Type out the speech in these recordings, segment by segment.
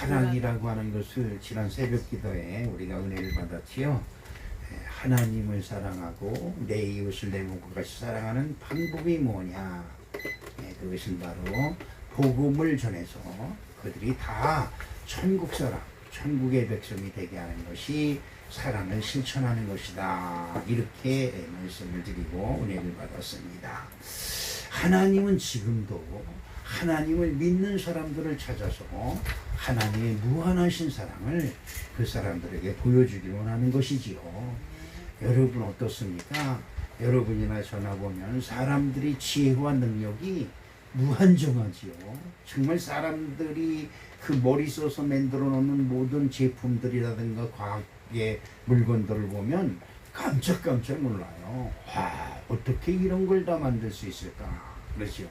사랑이라고 하는 것을 지난 새벽 기도에 우리가 은혜를 받았지요. 하나님을 사랑하고 내 이웃을 내 몸과 같이 사랑하는 방법이 뭐냐? 그것은 바로 복음을 전해서 그들이 다 천국 사람, 천국의 백성이 되게 하는 것이 사랑을 실천하는 것이다. 이렇게 말씀을 드리고 은혜를 받았습니다. 하나님은 지금도 하나님을 믿는 사람들을 찾아서 하나님의 무한하신 사랑을 그 사람들에게 보여주길 원하는 것이지요. 여러분 어떻습니까? 여러분이나 저나 보면 사람들이 지혜와 능력이 무한정하지요. 정말 사람들이 그 머리 써서 만들어 놓는 모든 제품들이라든가 과학의 물건들을 보면 깜짝깜짝 놀라요. 와, 어떻게 이런 걸 다 만들 수 있을까? 그렇죠.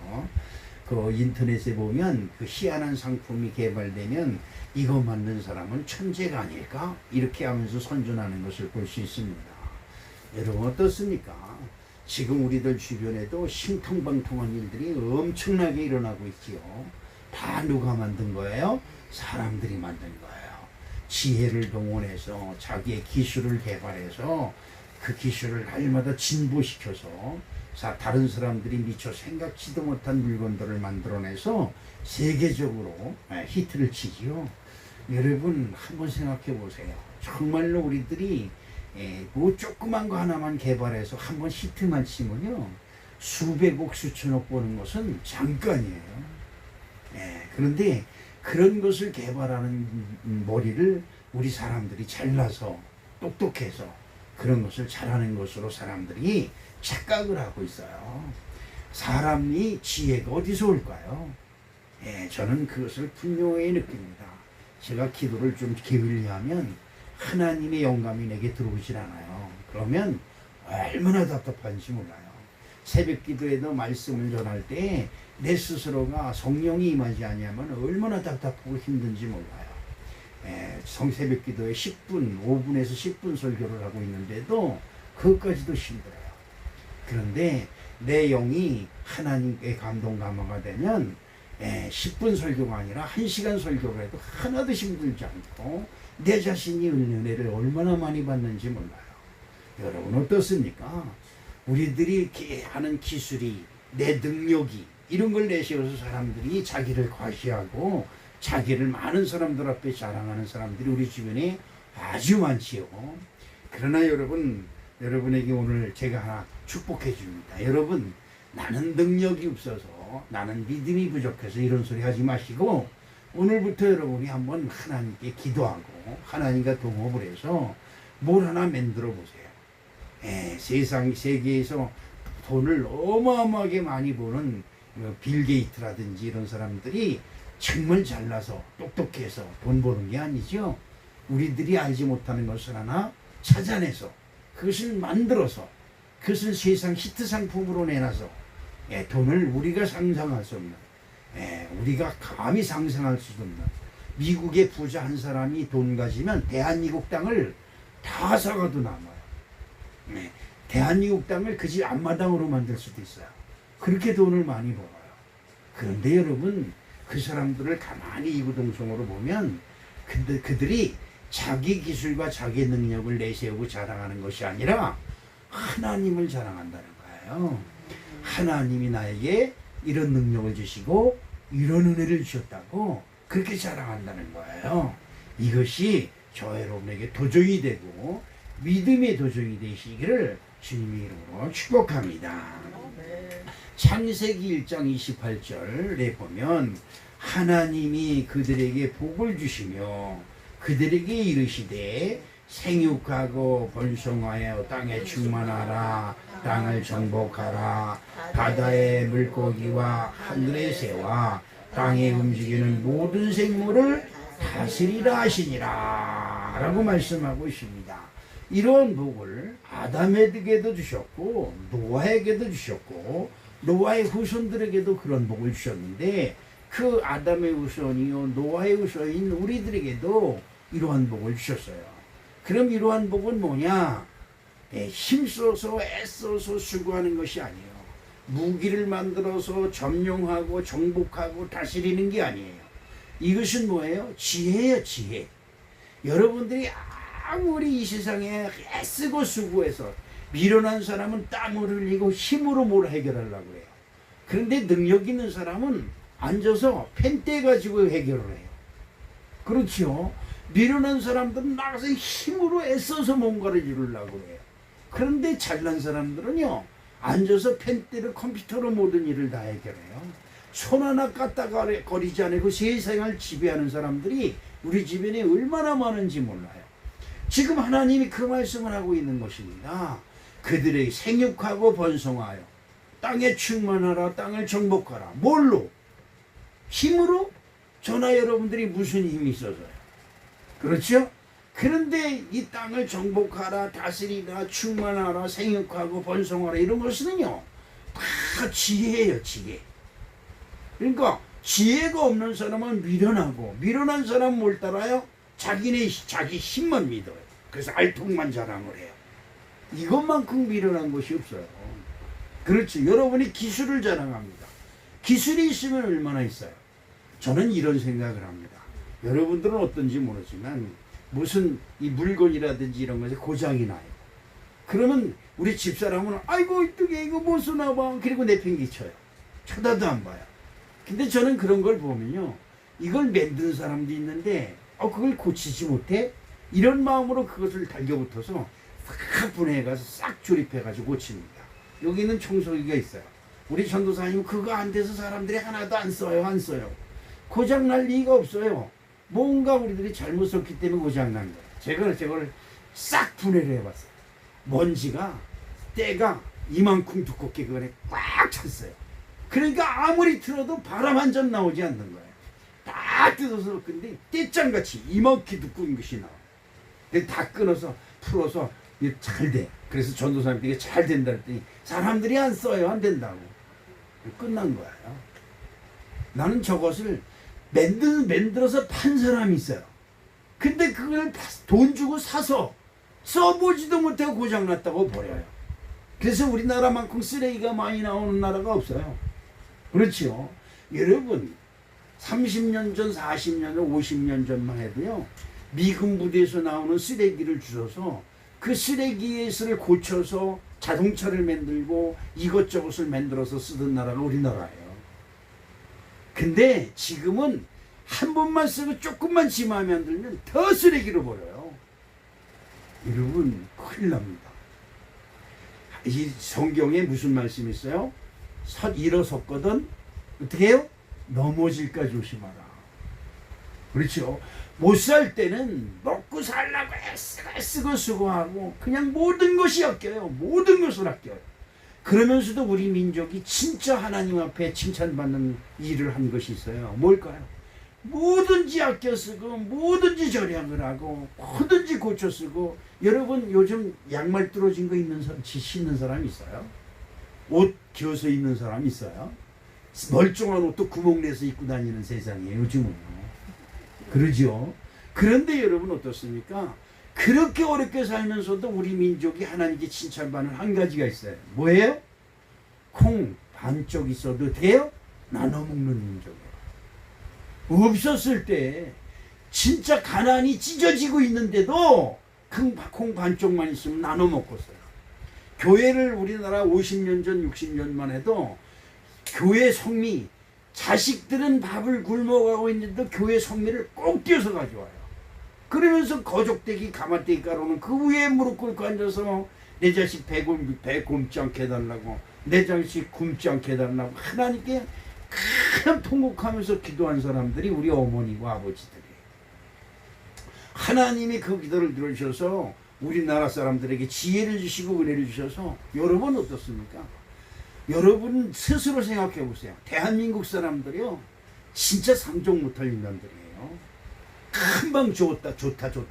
그 인터넷에 보면 그 희한한 상품이 개발되면 이거 만든 사람은 천재가 아닐까? 이렇게 하면서 선전하는 것을 볼 수 있습니다. 여러분 어떻습니까? 지금 우리들 주변에도 신통방통한 일들이 엄청나게 일어나고 있지요. 다 누가 만든 거예요? 사람들이 만든 거예요. 지혜를 동원해서 자기의 기술을 개발해서 그 기술을 날마다 진보시켜서 다른 사람들이 미처 생각지도 못한 물건들을 만들어내서 세계적으로 히트를 치지요. 여러분 한번 생각해 보세요. 정말로 우리들이 뭐 조그만 거 하나만 개발해서 한번 히트만 치면요 수백억 수천억 버는 것은 잠깐이에요. 그런데 그런 것을 개발하는 머리를 우리 사람들이 잘나서 똑똑해서 그런 것을 잘하는 것으로 사람들이 착각을 하고 있어요. 사람이 지혜가 어디서 올까요? 저는 그것을 분명히 느낍니다. 제가 기도를 좀 게을리하면 하나님의 영감이 내게 들어오질 않아요. 그러면 얼마나 답답한지 몰라요. 새벽 기도에도 말씀을 전할 때 내 스스로가 성령이 임하지 아니하면 얼마나 답답하고 힘든지 몰라요. 새벽 기도에 10분, 5분에서 10분 설교를 하고 있는데도 그것까지도 힘들어요. 그런데 내 영이 하나님께 감동 감화가 되면 10분 설교가 아니라 1시간 설교를 해도 하나도 힘들지 않고 내 자신이 은혜를 얼마나 많이 받는지 몰라요. 여러분 어떻습니까? 우리들이 이렇게 하는 기술이 내 능력이 이런 걸 내세워서 사람들이 자기를 과시하고 자기를 많은 사람들 앞에 자랑하는 사람들이 우리 주변에 아주 많지요. 그러나 여러분에게 오늘 제가 하나 축복해 줍니다. 여러분 나는 능력이 없어서 나는 믿음이 부족해서 이런 소리 하지 마시고 오늘부터 여러분이 한번 하나님께 기도하고 하나님과 동업을 해서 뭘 하나 만들어 보세요. 세계에서 돈을 어마어마하게 많이 버는 빌 게이트라든지 이런 사람들이 정말 잘나서 똑똑해서 돈 버는 게 아니죠. 우리들이 알지 못하는 것을 하나 찾아내서 그것을 만들어서 그것을 세상 히트 상품으로 내놔서 돈을 우리가 상상할 수 없는 우리가 감히 상상할 수 없는 미국의 부자 한 사람이 돈 가지면 대한민국 땅을 다 사가도 남아요. 대한민국 땅을 그 집 앞마당으로 만들 수도 있어요. 그렇게 돈을 많이 벌어요. 그런데 여러분 그 사람들을 가만히 이구동성으로 보면 근데 그들이 자기 기술과 자기 능력을 내세우고 자랑하는 것이 아니라 하나님을 자랑한다는 거예요. 하나님이 나에게 이런 능력을 주시고 이런 은혜를 주셨다고 그렇게 자랑한다는 거예요. 이것이 저 여러분에게 도전이 되고 믿음의 도전이 되시기를 주님의 이름으로 축복합니다. 창세기 1장 28절에 보면 하나님이 그들에게 복을 주시며 그들에게 이르시되 생육하고 번성하여 땅에 충만하라 땅을 정복하라 바다의 물고기와 하늘의 새와 땅에 움직이는 모든 생물을 다스리라 하시니라 라고 말씀하고 있습니다. 이런 복을 아담에게도 주셨고 노아에게도 주셨고 노아의 후손들에게도 그런 복을 주셨는데 그 아담의 후손이요 노아의 후손인 우리들에게도 이러한 복을 주셨어요. 그럼 이러한 복은 뭐냐? 힘써서 애써서 수고하는 것이 아니에요. 무기를 만들어서 점령하고 정복하고 다스리는 게 아니에요. 이것은 뭐예요? 지혜예요, 지혜. 여러분들이 아무리 이 세상에 애쓰고 수고해서 미련한 사람은 땀을 흘리고 힘으로 뭘 해결하려고 해요. 그런데 능력 있는 사람은 앉아서 펜 떼가지고 해결을 해요. 그렇죠? 미련한 사람들은 나가서 힘으로 애써서 뭔가를 이루려고 해요. 그런데 잘난 사람들은요, 앉아서 펜대로 컴퓨터로 모든 일을 다 해결해요. 손 하나 까딱거리지 않고 세상을 지배하는 사람들이 우리 주변에 얼마나 많은지 몰라요. 지금 하나님이 그 말씀을 하고 있는 것입니다. 그들의 생육하고 번성하여 땅에 충만하라, 땅을 정복하라. 뭘로? 힘으로? 저나 여러분들이 무슨 힘이 있어서요? 그렇죠? 그런데 이 땅을 정복하라, 다스리라, 충만하라, 생육하고 번성하라 이런 것은요 다 지혜예요, 지혜. 그러니까 지혜가 없는 사람은 미련하고, 미련한 사람은 뭘 따라요? 자기 힘만 믿어요. 그래서 알통만 자랑을 해요. 이것만큼 미련한 것이 없어요. 그렇죠. 여러분이 기술을 자랑합니다. 기술이 있으면 얼마나 있어요? 저는 이런 생각을 합니다. 여러분들은 어떤지 모르지만 무슨 이 물건이라든지 이런 것에 고장이 나요. 그러면 우리 집사람은 아이고 이거 못 쓰나봐. 그리고 내팽개쳐요. 쳐다도 안 봐요. 근데 저는 그런 걸 보면요, 이걸 만든 사람도 있는데 그걸 고치지 못해? 이런 마음으로 그것을 달겨붙어서 싹 분해해가서 싹 조립해가지고 고칩니다. 여기는 청소기가 있어요. 우리 전도사님 그거 안 돼서 사람들이 하나도 안 써요. 고장 날 리가 없어요. 뭔가 우리들이 잘못 썼기 때문에 고장 난 거예요. 저걸 싹 분해를 해봤어요. 먼지가, 때가 이만큼 두껍게 그거에 꽉 찼어요. 그러니까 아무리 틀어도 바람 한 점 나오지 않는 거예요. 다 뜯어서. 근데 떼장같이 이만큼 두꺼운 것이 나와요. 근데 다 끊어서 풀어서 잘 돼. 그래서 전도사님께 잘 된다 했더니 사람들이 안 써요. 안 된다고. 끝난 거예요. 나는 저것을 만들어서 판 사람이 있어요. 근데 그걸 돈 주고 사서 써보지도 못하고 고장났다고 버려요. 그래서 우리나라만큼 쓰레기가 많이 나오는 나라가 없어요. 그렇죠. 여러분 30년 전, 40년 전, 50년 전만 해도요, 미군 부대에서 나오는 쓰레기를 주워서 그 쓰레기를 고쳐서 자동차를 만들고 이것저것을 만들어서 쓰던 나라가 우리나라예요. 근데 지금은 한 번만 쓰고 조금만 지 마음에 안 들면 더 쓰레기로 버려요. 여러분 큰일 납니다. 이 성경에 무슨 말씀이 있어요? 일어섰거든 어떻게 해요? 넘어질까 조심하라. 그렇죠. 못 살 때는 먹고 살라고 애쓰고 수고하고 그냥 모든 것이 아껴요. 모든 것을 아껴요. 그러면서도 우리 민족이 진짜 하나님 앞에 칭찬받는 일을 한 것이 있어요. 뭘까요? 뭐든지 아껴 쓰고 뭐든지 절약을 하고 뭐든지 고쳐 쓰고. 여러분 요즘 양말 뚫어진 거 신는 사람 있어요? 옷 겨서 입는 사람 있어요? 멀쩡한 옷도 구멍 내서 입고 다니는 세상이에요 요즘은. 그러죠. 그런데 여러분 어떻습니까? 그렇게 어렵게 살면서도 우리 민족이 하나님께 칭찬받는 한 가지가 있어요. 뭐예요? 콩 반쪽 있어도 돼요? 나눠 먹는 민족이에요. 없었을 때 진짜 가난이 찢어지고 있는데도 콩 반쪽만 있으면 나눠 먹었어요. 교회를 우리나라 50년 전 60년만 해도 교회 성미, 자식들은 밥을 굶어가고 있는데 교회 성미를 꼭 뛰어서 가져와요. 그러면서 거족대기 가마대기 깔아놓은 그 위에 무릎 꿇고 앉아서 내 자식 배 굶지 않게 해달라고, 내 자식 굶지 않게 해달라고 하나님께 큰 통곡하면서 기도한 사람들이 우리 어머니와 아버지들이에요. 하나님이 그 기도를 들으셔서 우리나라 사람들에게 지혜를 주시고 은혜를 주셔서. 여러분 어떻습니까? 여러분 스스로 생각해 보세요. 대한민국 사람들이요 진짜 상종 못할 인간들이에요. 금방 좋다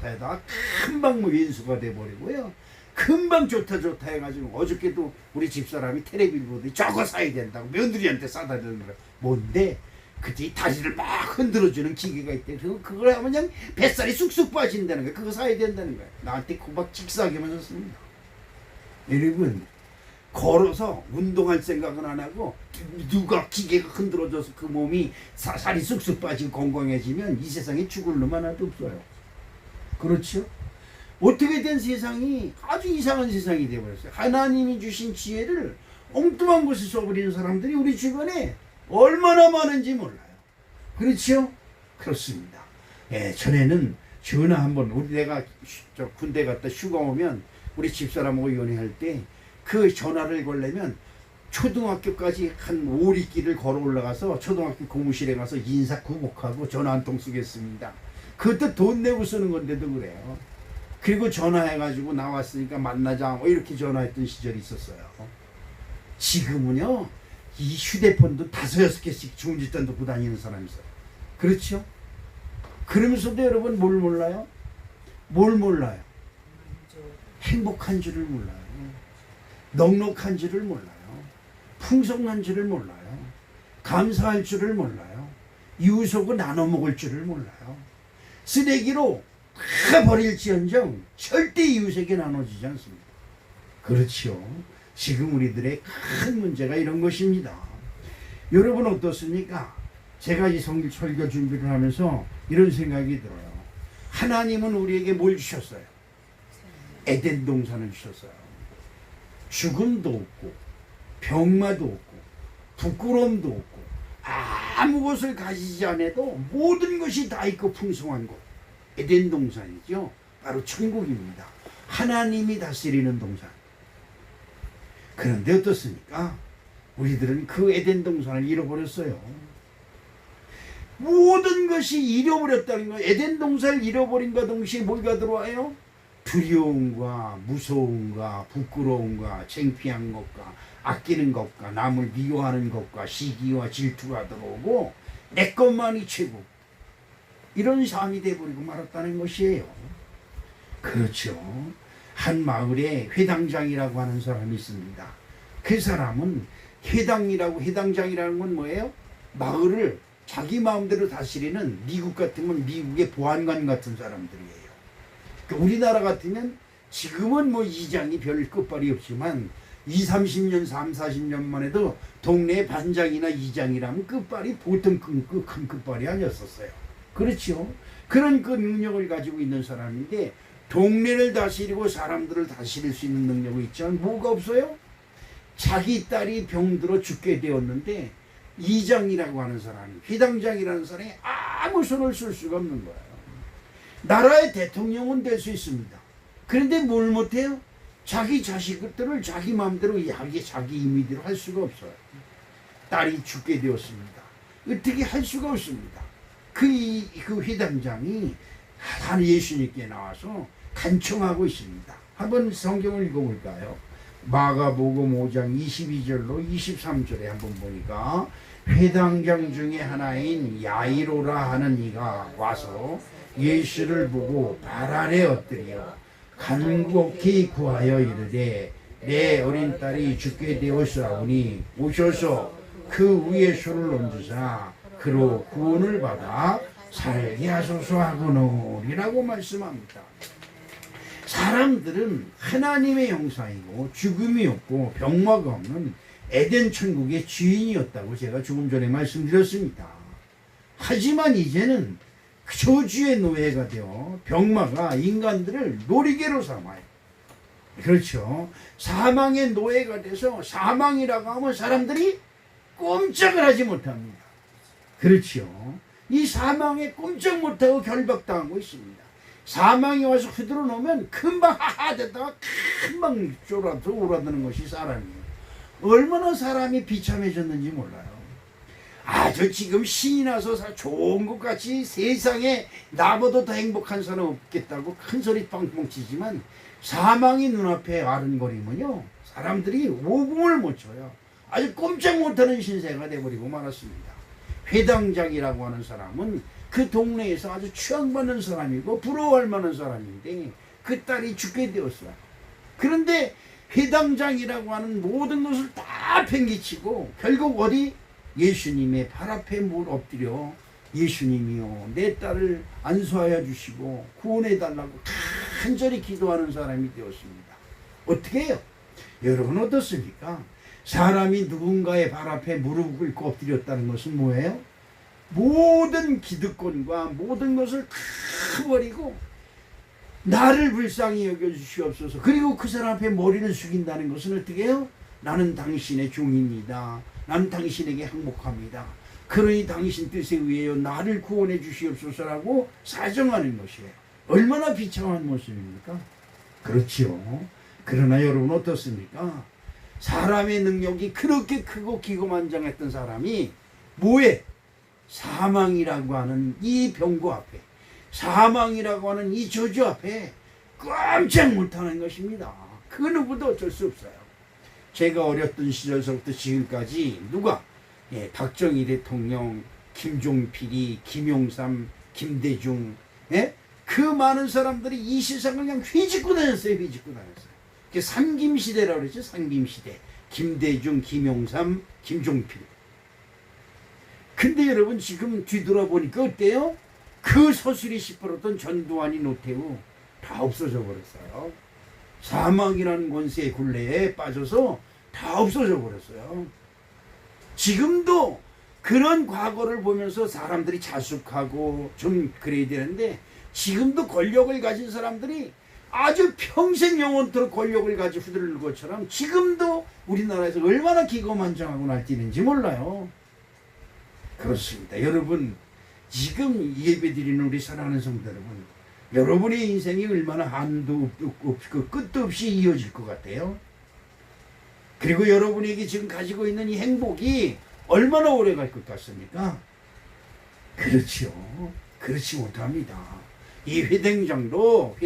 해다가 금방 왼수가 돼버리고요, 금방 좋다 해가지고 어저께도 우리 집사람이 텔레비를 보더니 저거 사야 된다고 며느리한테 싸다 주는 거야. 뭔데? 그때 다리를 막 흔들어주는 기계가 있대. 그걸 하면 그냥 뱃살이 쑥쑥 빠진다는 거야. 그거 사야 된다는 거야. 나한테 고박 직사하게만 했습니다. 여러분 걸어서 운동할 생각은 안 하고 누가 기계가 흔들어져서 그 몸이 살이 쑥쑥 빠지고 건강해지면 이 세상에 죽을 놈 하나도 없어요. 그렇죠? 어떻게 된 세상이 아주 이상한 세상이 되어버렸어요. 하나님이 주신 지혜를 엉뚱한 곳에 써버리는 사람들이 우리 주변에 얼마나 많은지 몰라요. 그렇죠? 그렇습니다. 예, 전에는 전화 한번 내가 군대 갔다 휴가 오면 우리 집사람하고 연애할 때 그 전화를 걸려면 초등학교까지 한 5리길을 걸어 올라가서 초등학교 고무실에 가서 인사 구복하고 전화 한 통 쓰겠습니다. 그것도 돈 내고 쓰는 건데도 그래요. 그리고 전화해가지고 나왔으니까 만나자 뭐 이렇게 전화했던 시절이 있었어요. 지금은요 이 휴대폰도 5, 6개씩 중지단 놓고 다니는 사람이 있어요. 그렇죠? 그러면서도 여러분 뭘 몰라요? 뭘 몰라요? 행복한 줄을 몰라요. 넉넉한 줄을 몰라요. 풍성한 줄을 몰라요. 감사할 줄을 몰라요. 이웃하고 나눠 먹을 줄을 몰라요. 쓰레기로 다 버릴지언정 절대 이웃에게 나눠지지 않습니다. 그렇죠. 지금 우리들의 큰 문제가 이런 것입니다. 여러분 어떻습니까? 제가 이 설교 준비를 하면서 이런 생각이 들어요. 하나님은 우리에게 뭘 주셨어요? 에덴 동산을 주셨어요. 죽음도 없고 병마도 없고 부끄러움도 없고 아무 것을 가지지 않아도 모든 것이 다 있고 풍성한 곳. 에덴 동산이죠. 바로 천국입니다. 하나님이 다스리는 동산. 그런데 어떻습니까? 우리들은 그 에덴 동산을 잃어버렸어요. 모든 것이 잃어버렸다는 거예요. 에덴 동산을 잃어버린과 동시에 뭐가 들어와요? 두려움과 무서움과 부끄러움과 창피한 것과 아끼는 것과 남을 미워하는 것과 시기와 질투가 들어오고 내 것만이 최고. 이런 삶이 돼버리고 말았다는 것이에요. 그렇죠. 한 마을에 회당장이라고 하는 사람이 있습니다. 그 사람은 회당장이라는 건 뭐예요? 마을을 자기 마음대로 다스리는 미국 같으면 미국의 보안관 같은 사람들이에요. 우리나라 같으면 지금은 뭐 이장이 별 끝발이 없지만 20, 30년, 30, 40년만 해도 동네 반장이나 이장이라면 끝발이 보통 큰 끝발이 아니었었어요. 그렇죠. 그런 그 능력을 가지고 있는 사람인데 동네를 다스리고 사람들을 다스릴 수 있는 능력이 있지만 뭐가 없어요? 자기 딸이 병들어 죽게 되었는데 이장이라고 하는 사람이, 회당장이라는 사람이 아무 손을 쓸 수가 없는 거예요. 나라의 대통령은 될 수 있습니다. 그런데 뭘 못해요? 자기 자식들을 자기 마음대로 자기 임의대로 할 수가 없어요. 딸이 죽게 되었습니다. 어떻게 할 수가 없습니다. 그 회당장이 예수님께 나와서 간청하고 있습니다. 한번 성경을 읽어볼까요? 마가복음 5장 22절로 23절에 한번 보니까 회당장 중에 하나인 야이로라 하는 이가 와서 예수를 보고 발 아래 엎드려 간곡히 구하여 이르되 내 어린 딸이 죽게 되었사오니 오셔서 그 위에 손을 얹으사 그로 구원을 받아 살게 하소서 하거노리라고 말씀합니다. 사람들은 하나님의 형상이고 죽음이 없고 병마가 없는 에덴 천국의 주인이었다고 제가 조금 전에 말씀드렸습니다. 하지만 이제는 저주의 노예가 되어 병마가 인간들을 놀이개로 삼아요. 그렇죠. 사망의 노예가 돼서 사망이라고 하면 사람들이 꼼짝을 하지 못합니다. 그렇죠. 이 사망에 꼼짝 못하고 결박당하고 있습니다. 사망이 와서 흐들어 놓으면 금방 하하 됐다가 금방 쫄아서 오라드는 것이 사람이에요. 얼마나 사람이 비참해졌는지 몰라요. 아주 지금 신이 나서 좋은 것 같이 세상에 나보다 더 행복한 사람 없겠다고 큰 소리 뻥뻥 치지만 사망이 눈앞에 아른거리면요 사람들이 오금을 못 쳐요. 아주 꼼짝 못하는 신세가 돼버리고 말았습니다. 회당장이라고 하는 사람은 그 동네에서 아주 추앙받는 사람이고 부러워할 만한 사람인데 그 딸이 죽게 되었어요. 그런데 회당장이라고 하는 모든 것을 다 팽개치고 결국 어디? 예수님의 발 앞에 물 엎드려 예수님이요 내 딸을 안수하여 주시고 구원해 달라고 간절히 기도하는 사람이 되었습니다. 어떻게 해요? 여러분 어떻습니까? 사람이 누군가의 발 앞에 무릎을 꿇고 엎드렸다는 것은 뭐예요? 모든 기득권과 모든 것을 다 버리고 나를 불쌍히 여겨주시옵소서. 그리고 그 사람 앞에 머리를 숙인다는 것은 어떻게 해요? 나는 당신의 종입니다. 나는 당신에게 항복합니다. 그러니 당신 뜻에 의하여 나를 구원해 주시옵소서라고 사정하는 것이에요. 얼마나 비참한 모습입니까? 그렇지요. 그러나 여러분 어떻습니까? 사람의 능력이 그렇게 크고 기고만장했던 사람이 뭐에? 사망이라고 하는 이 병고 앞에, 사망이라고 하는 이 저주 앞에 꼼짝 못하는 것입니다. 그 누구도 어쩔 수 없어요. 제가 어렸던 시절서부터 지금까지 누가? 박정희 대통령, 김종필이, 김용삼, 김대중, 그 많은 사람들이 이 세상을 그냥 휘짓고 다녔어요. 휘짓고 다녔어요. 그게 상김시대라고 그랬죠. 상김시대. 김대중, 김용삼, 김종필. 근데 여러분 지금 뒤돌아보니까 어때요? 그 서술이 시뻘었던 전두환이, 노태우 다 없어져 버렸어요. 사망이라는 권세의 굴레에 빠져서 다 없어져 버렸어요. 지금도 그런 과거를 보면서 사람들이 자숙하고 좀 그래야 되는데 지금도 권력을 가진 사람들이 아주 평생 영원토록 권력을 가지고 휘두르는 것처럼 지금도 우리나라에서 얼마나 기고만장하고 날뛰는지 몰라요. 그렇습니다. 여러분 지금 예배드리는 우리 사랑하는 성도 여러분, 여러분의 인생이 얼마나 한도 없고 끝도 없이 이어질 것 같아요. 그리고 여러분에게 지금 가지고 있는 이 행복이 얼마나 오래 갈 것 같습니까? 그렇지요. 그렇지 못합니다. 이 회당장도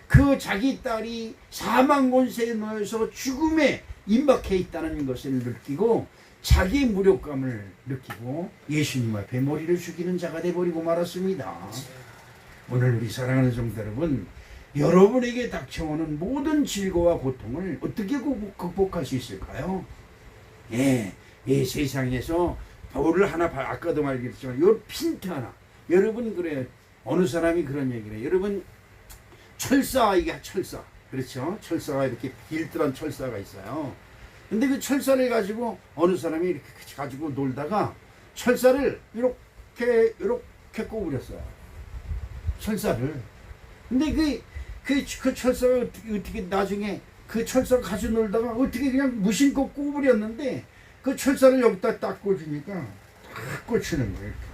그 자기 딸이 사망 권세에 놓여서 죽음에 임박해 있다는 것을 느끼고 자기 무력감을 느끼고 예수님 앞에 머리를 숙이는 자가 되어버리고 말았습니다. 오늘 우리 사랑하는 성도 여러분, 여러분에게 닥쳐오는 모든 질고와 고통을 어떻게 극복할 수 있을까요? 세상에서 돌을 하나, 아까도 말했지만 요 핀트 하나, 여러분 그래요. 어느 사람이 그런 얘기를 해요. 여러분 철사, 이게 철사, 그렇죠? 철사가 이렇게 길들한 철사가 있어요. 근데 그 철사를 가지고 어느 사람이 이렇게 가지고 놀다가 철사를 이렇게 꼬부렸어요. 철사를. 근데 그 철사가 어떻게 나중에 그 철사 가지고 놀다가 어떻게 그냥 무심코 꼬부렸는데 그 철사를 여기다 딱 꽂으니까 딱 꽂히는 거예요.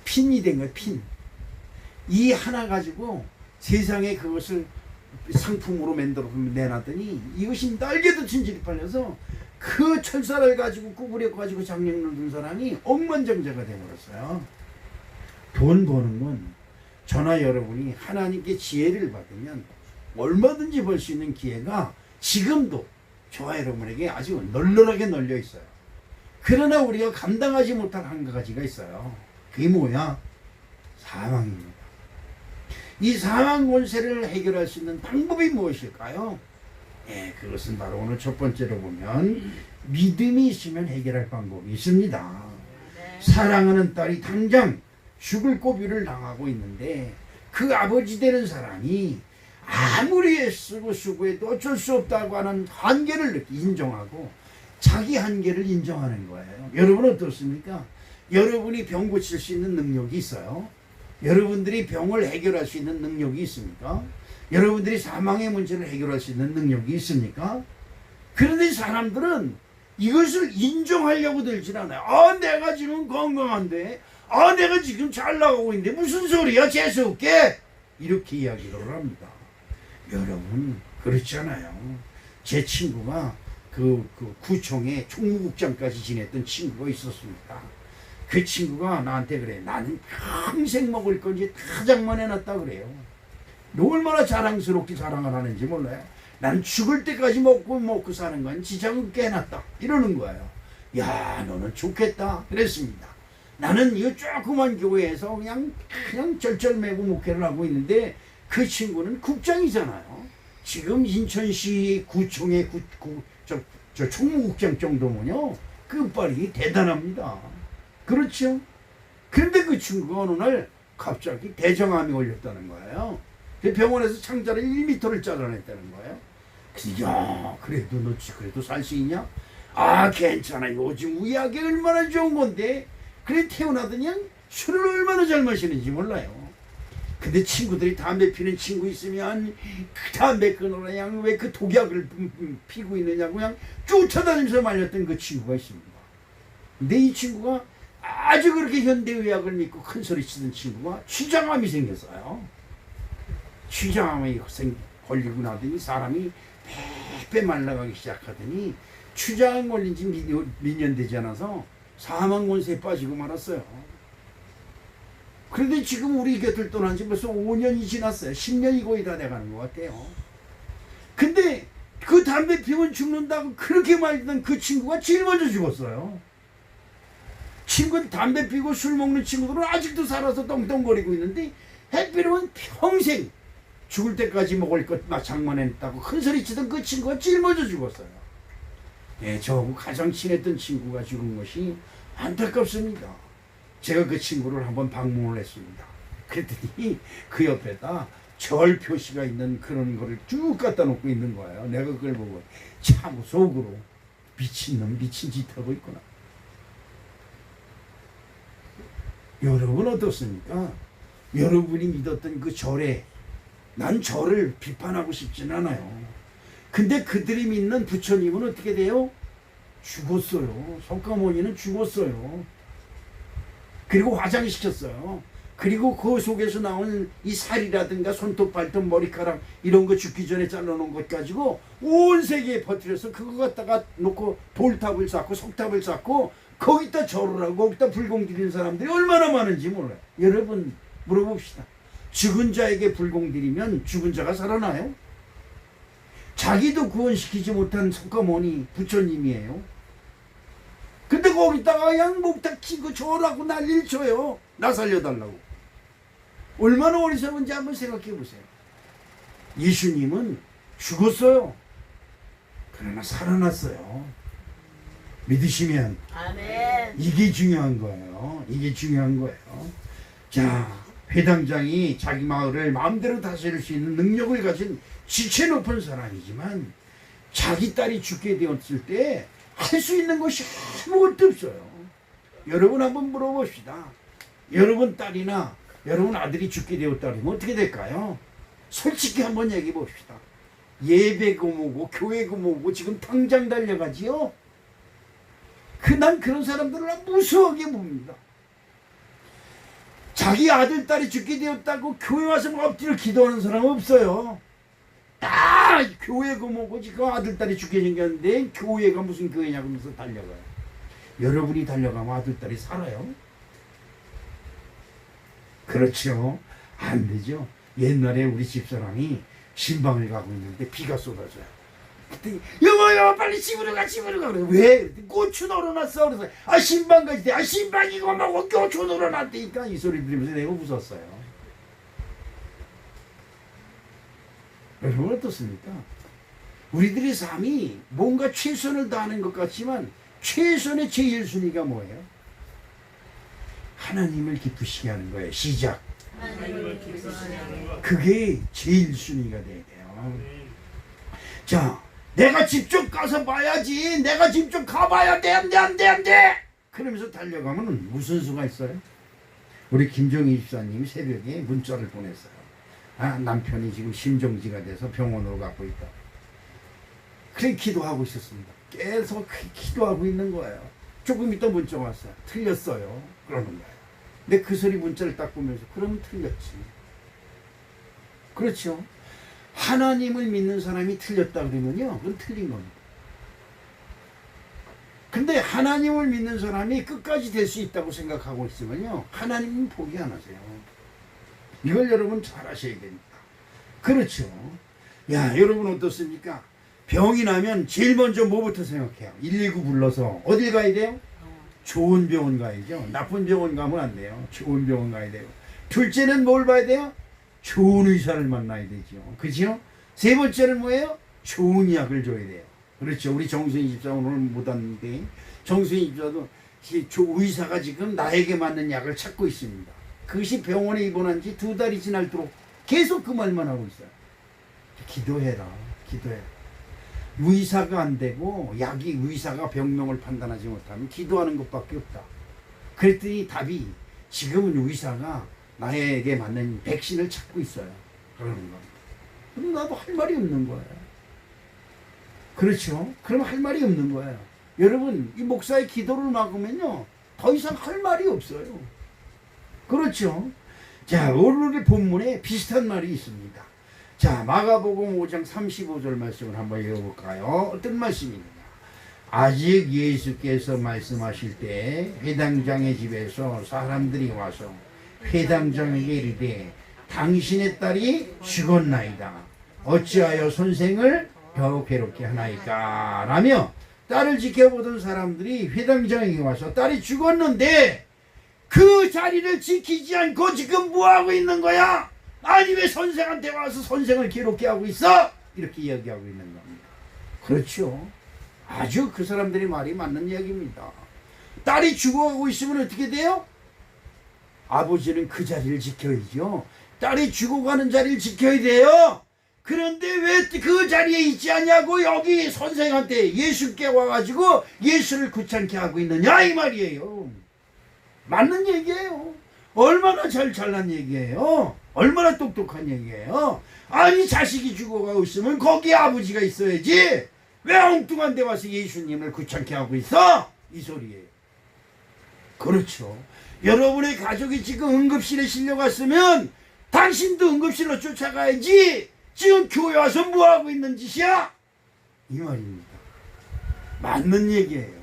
핀이 된 거예요. 핀. 이 하나 가지고 세상에 그것을 상품으로 만들어 내놨더니 이것이 날개도 진질이 팔려서 그 철사를 가지고 구부려 가지고 장례를 둔 사람이 억만장자가 되어버렸어요. 돈 버는 건 저나 여러분이 하나님께 지혜를 받으면 얼마든지 벌 수 있는 기회가 지금도 저와 여러분에게 아주 널널하게 널려 있어요. 그러나 우리가 감당하지 못한 한 가지가 있어요. 그게 뭐야? 사망입니다. 이 사망 권세를 해결할 수 있는 방법이 무엇일까요? 그것은 바로 오늘 첫 번째로 보면 믿음이 있으면 해결할 방법이 있습니다. 사랑하는 딸이 당장 죽을 고비를 당하고 있는데 그 아버지 되는 사람이 아무리 애쓰고 수고해도 어쩔 수 없다고 하는 한계를 인정하고 자기 한계를 인정하는 거예요. 여러분 어떻습니까? 여러분이 병 고칠 수 있는 능력이 있어요? 여러분들이 병을 해결할 수 있는 능력이 있습니까? 여러분들이 사망의 문제를 해결할 수 있는 능력이 있습니까? 그런데 사람들은 이것을 인정하려고 들질 않아요. 내가 지금 건강한데, 내가 지금 잘 나가고 있는데 무슨 소리야, 재수없게, 이렇게 이야기를 합니다. 여러분 그렇잖아요. 제 친구가 그 구청에 총무국장까지 지냈던 친구가 있었습니다. 그 친구가 나한테 그래. 나는 평생 먹을 건지 다 장만해놨다 그래요. 얼마나 자랑스럽게 자랑을 하는지 몰라요. 난 죽을 때까지 먹고 사는 건 지장은 깨놨다 이러는 거예요. 야, 너는 좋겠다 그랬습니다. 나는 이 조그만 교회에서 그냥 쩔쩔매고 목회를 하고 있는데 그 친구는 국장이잖아요. 지금 인천시 구청의 저 총무국장 정도면요 끝발이 대단합니다. 그렇죠? 그런데 그 친구가 어느 날 갑자기 대장암이 걸렸다는 거예요. 그 병원에서 창자를 1m를 잘라냈다는 거예요. 그래서 야, 그래도 너지 그래도 살 수 있냐? 아, 괜찮아. 요즘 의학이 얼마나 좋은 건데. 그래 태어나더니 술을 얼마나 잘 마시는지 몰라요. 근데 친구들이 담배 피는 친구 있으면 그 담배 끊으라 그냥 왜 그 독약을 피고 있느냐고 그냥 쫓아다니면서 말렸던 그 친구가 있습니다. 근데 이 친구가 아주 그렇게 현대의학을 믿고 큰 소리 치던 친구가 취장암이 생겼어요. 취장암이 걸리고 나더니 사람이 빼빼 말라가기 시작하더니 취장암 걸린 지 몇 년 되지 않아서 사망권세에 빠지고 말았어요. 그런데 지금 우리 곁을 떠난 지 벌써 5년이 지났어요. 10년이 거의 다 돼가는 것 같아요. 근데 그 담배 피우면 죽는다고 그렇게 말했던 그 친구가 제일 먼저 죽었어요. 친구는 담배 피우고 술 먹는 친구들은 아직도 살아서 떵떵거리고 있는데 해피로는 평생 죽을 때까지 먹을 것 장만했다고 큰소리 치던 그 친구가 제일 먼저 죽었어요. 예, 저하고 가장 친했던 친구가 죽은 것이 안타깝습니다. 제가 그 친구를 한번 방문을 했습니다. 그랬더니 그 옆에다 절 표시가 있는 그런 거를 쭉 갖다 놓고 있는 거예요. 내가 그걸 보고 참 속으로 미친놈 미친 짓 하고 있구나. 여러분 어떻습니까? 여러분이 믿었던 그 절에 난 절을 비판하고 싶진 않아요. 근데 그들이 믿는 부처님은 어떻게 돼요? 죽었어요. 석가모니는 죽었어요. 그리고 화장시켰어요. 그리고 그 속에서 나온 이 살이라든가 손톱, 발톱, 머리카락 이런 거 죽기 전에 잘라놓은 것 가지고 온 세계에 퍼뜨려서 그거 갖다가 놓고 돌탑을 쌓고 석탑을 쌓고 거기다 절을 하고 거기다 불공 드리는 사람들이 얼마나 많은지 몰라요. 여러분 물어봅시다. 죽은 자에게 불공 드리면 죽은 자가 살아나요? 자기도 구원시키지 못한 석가모니 부처님이에요. 근데 거기다가 그냥 목탁 치고 절하고 난리를 쳐요. 나 살려달라고. 얼마나 어리석은지 한번 생각해 보세요. 예수님은 죽었어요. 그러나 살아났어요. 믿으시면 아멘. 이게 중요한 거예요. 이게 중요한 거예요. 자, 회당장이 자기 마을을 마음대로 다스릴 수 있는 능력을 가진 지체 높은 사람이지만 자기 딸이 죽게 되었을 때 할 수 있는 것이 아무것도 없어요. 여러분 한번 물어봅시다. 여러분 딸이나 여러분 아들이 죽게 되었다 그러면 어떻게 될까요? 솔직히 한번 얘기해 봅시다. 예배고 뭐고 교회고 뭐고 지금 당장 달려가지요. 난 그런 사람들을 무서워하게 봅니다. 자기 아들 딸이 죽게 되었다고 교회 와서 엎드려 기도하는 사람은 없어요. 다 교회고 뭐고 지금 아들 딸이 죽게 생겼는데 교회가 무슨 교회냐고 하면서 달려가요. 여러분이 달려가면 아들 딸이 살아요? 그렇죠. 안 되죠. 옛날에 우리 집사람이 신방을 가고 있는데 비가 쏟아져요. 그때 여보 빨리 집으로 가 집으로 가. 그래. 왜? 고추 널어놨어. 그래서 신방 가지 돼. 신방이고 뭐고 고추 널어놨다니까 이 소리 들으면서 내가 웃었어요. 여러분 어떻습니까? 우리들의 삶이 뭔가 최선을 다하는 것 같지만 최선의 제1순위가 뭐예요? 하나님을 기쁘시게 하는 거예요. 시작. 하나님을 기쁘시게 하는 것. 그게 제1순위가 돼야 돼요. 자, 내가 직접 가서 봐야지. 내가 직접 가봐야 돼. 안 돼. 그러면서 달려가면 무슨 수가 있어요? 우리 김정희 집사님이 새벽에 문자를 보냈어요. 남편이 지금 심정지가 돼서 병원으로 가고 있다. 그래 기도하고 있었습니다. 계속 기도하고 있는 거예요. 조금 있다 문자가 왔어요. 틀렸어요. 그러는 거예요. 근데 그 소리 문자를 딱 보면서 그러면 틀렸지. 그렇죠. 하나님을 믿는 사람이 틀렸다 그러면요. 그건 틀린 겁니다. 근데 하나님을 믿는 사람이 끝까지 될 수 있다고 생각하고 있으면요. 하나님은 포기 안 하세요. 이걸 여러분 잘 아셔야 됩니다. 그렇죠. 야, 여러분 어떻습니까? 병이 나면 제일 먼저 뭐부터 생각해요? 119 불러서 어딜 가야 돼요? 좋은 병원 가야죠. 나쁜 병원 가면 안 돼요. 좋은 병원 가야 돼요. 둘째는 뭘 봐야 돼요? 좋은 의사를 만나야 되죠. 그죠? 세 번째는 뭐예요? 좋은 약을 줘야 돼요. 그렇죠. 우리 정수희 집사 오늘 못 왔는데 정수희 집사도 의사가 지금 나에게 맞는 약을 찾고 있습니다. 그것이 병원에 입원한 지 2달이 지날도록 계속 그 말만 하고 있어요. 기도해라. 기도해라. 의사가 안 되고 약이 의사가 병명을 판단하지 못하면 기도하는 것밖에 없다. 그랬더니 답이 지금은 의사가 나에게 맞는 백신을 찾고 있어요. 그러는 겁니다. 그럼 나도 할 말이 없는 거예요. 그렇죠? 그럼 할 말이 없는 거예요. 여러분 이 목사의 기도를 막으면요 더 이상 할 말이 없어요. 그렇죠? 자, 오늘의 본문에 비슷한 말이 있습니다. 자, 마가복음 5장 35절 말씀을 한번 읽어볼까요? 어떤 말씀이냐? 아직 예수께서 말씀하실 때 회당장의 집에서 사람들이 와서 회당장에게 이르되 당신의 딸이 죽었나이다. 어찌하여 선생을 더 괴롭게 하나이까? 라며 딸을 지켜보던 사람들이 회당장에게 와서 딸이 죽었는데 그 자리를 지키지 않고 지금 뭐하고 있는 거야? 아니 왜 선생한테 와서 선생을 괴롭게 하고 있어? 이렇게 이야기하고 있는 겁니다. 그렇죠. 아주 그 사람들이 말이 맞는 이야기입니다. 딸이 죽어가고 있으면 어떻게 돼요? 아버지는 그 자리를 지켜야죠. 딸이 죽어가는 자리를 지켜야 돼요. 그런데 왜 그 자리에 있지 않냐고 여기 선생한테 예수께 와가지고 예수를 귀찮게 하고 있느냐 이 말이에요. 맞는 얘기예요. 얼마나 잘난 얘기예요. 얼마나 똑똑한 얘기예요. 아니 자식이 죽어가고 있으면 거기에 아버지가 있어야지. 왜 엉뚱한 데 와서 예수님을 귀찮게 하고 있어? 이 소리예요. 그렇죠. 여러분의 가족이 지금 응급실에 실려갔으면 당신도 응급실로 쫓아가야지. 지금 교회 와서 뭐하고 있는 짓이야? 이 말입니다. 맞는 얘기예요.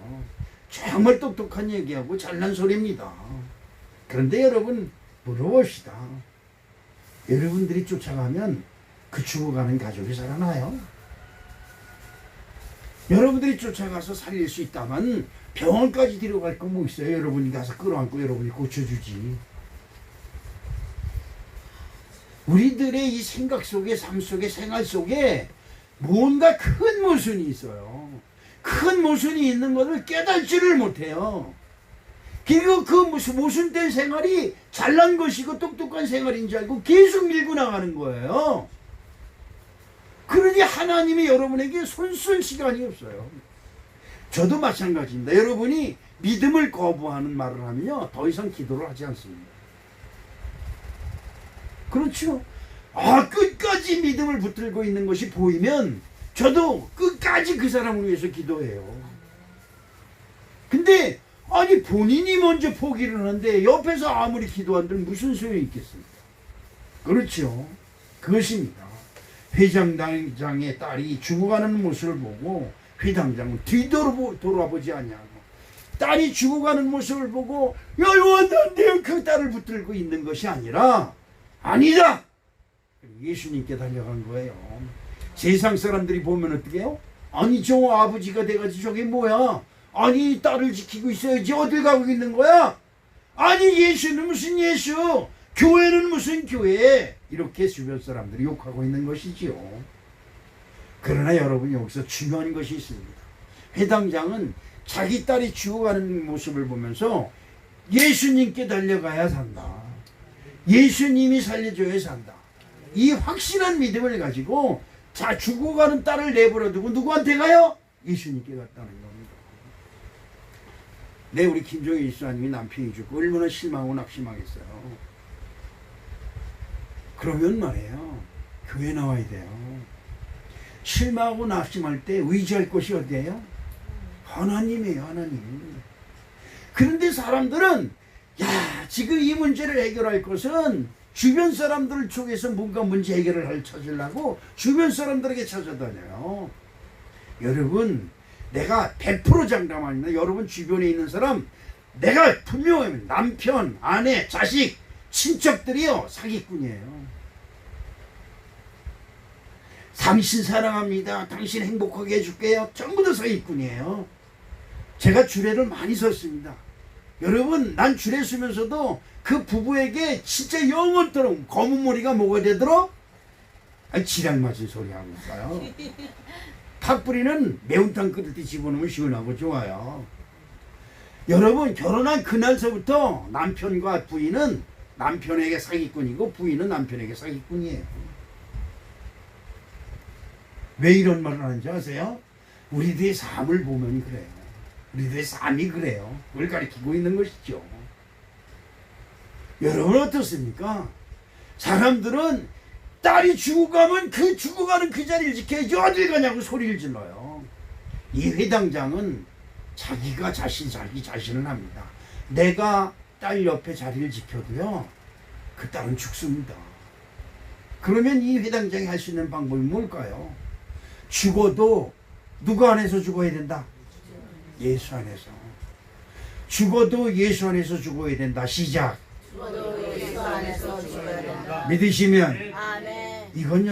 정말 똑똑한 얘기하고 잘난 소리입니다. 그런데 여러분 물어봅시다. 여러분들이 쫓아가면 그 죽어가는 가족이 살아나요? 여러분들이 쫓아가서 살릴 수 있다면 병원까지 데려갈 거 뭐 있어요? 여러분이 가서 끌어안고 여러분이 고쳐주지. 우리들의 이 생각 속에 삶 속에 생활 속에 뭔가 큰 모순이 있어요. 큰 모순이 있는 것을 깨닫지를 못해요. 그리고 그 모순된 생활이 잘난 것이고 똑똑한 생활인 줄 알고 계속 밀고 나가는 거예요. 그러니 하나님이 여러분에게 손쓸 시간이 없어요. 저도 마찬가지입니다. 여러분이 믿음을 거부하는 말을 하면요 더 이상 기도를 하지 않습니다. 그렇죠? 끝까지 믿음을 붙들고 있는 것이 보이면 저도 끝까지 그 사람을 위해서 기도해요. 근데 아니 본인이 먼저 포기를 하는데 옆에서 아무리 기도한들 무슨 소용이 있겠습니까? 그렇죠. 그것입니다. 회장장의 딸이 죽어가는 모습을 보고 회당장은 뒤돌아보지 않냐고. 딸이 죽어가는 모습을 보고 열원한데 그 딸을 붙들고 있는 것이 아니라 아니다. 예수님께 달려간 거예요. 세상 사람들이 보면 어떻게 해요? 아니 저 아버지가 돼가지고 저게 뭐야? 아니 딸을 지키고 있어야지 어딜 가고 있는 거야? 아니 예수는 무슨 예수? 교회는 무슨 교회? 이렇게 주변 사람들이 욕하고 있는 것이지요. 그러나 여러분 여기서 중요한 것이 있습니다. 회당장은 자기 딸이 죽어가는 모습을 보면서 예수님께 달려가야 산다. 예수님이 살려줘야 산다. 이 확실한 믿음을 가지고 자 죽어가는 딸을 내버려 두고 누구한테 가요? 예수님께 갔다는 겁니다. 네, 우리 김종희 집사님이 남편이 죽고 얼마나 실망하고 낙심하겠어요. 그러면 말이에요. 교회 나와야 돼요. 실망하고 낙심할 때 의지할 곳이 어디예요? 하나님이에요. 하나님. 그런데 사람들은 야 지금 이 문제를 해결할 것은 주변 사람들 쪽에서 뭔가 문제 해결을 찾으려고 주변 사람들에게 찾아다녀요. 여러분 내가 100% 장담합니다. 여러분 주변에 있는 사람 내가 분명히 남편, 아내, 자식, 친척들이요 사기꾼이에요. 당신 사랑합니다. 당신 행복하게 해줄게요. 전부 다 사기꾼이에요. 제가 주례를 많이 섰습니다. 여러분 난 주례 쓰면서도 그 부부에게 진짜 영원토록 검은 머리가 뭐가 되도록 지량 맞은 소리 하고 있어요. 팥뿌리는 매운탕 끓일 때 집어넣으면 시원하고 좋아요. 여러분 결혼한 그날서부터 남편과 부인은 남편에게 사기꾼이고 부인은 남편에게 사기꾼이에요. 왜 이런 말을 하는지 아세요? 우리들의 삶을 보면 그래요. 우리들의 삶이 그래요. 그걸 가리키고 있는 것이죠. 여러분 어떻습니까? 사람들은 딸이 죽어가면 그 죽어가는 그 자리를 지켜야지 어딜 가냐고 소리를 질러요. 이 회당장은 자기가 자기 자신을 합니다. 내가 딸 옆에 자리를 지켜도요, 그 딸은 죽습니다. 그러면 이 회당장이 할 수 있는 방법이 뭘까요? 죽어도 누구 안에서 죽어야 된다? 예수 안에서. 죽어도 예수 안에서 죽어야 된다. 시작. 죽어도 예수 안에서 죽어야 된다. 믿으시면 아멘. 이건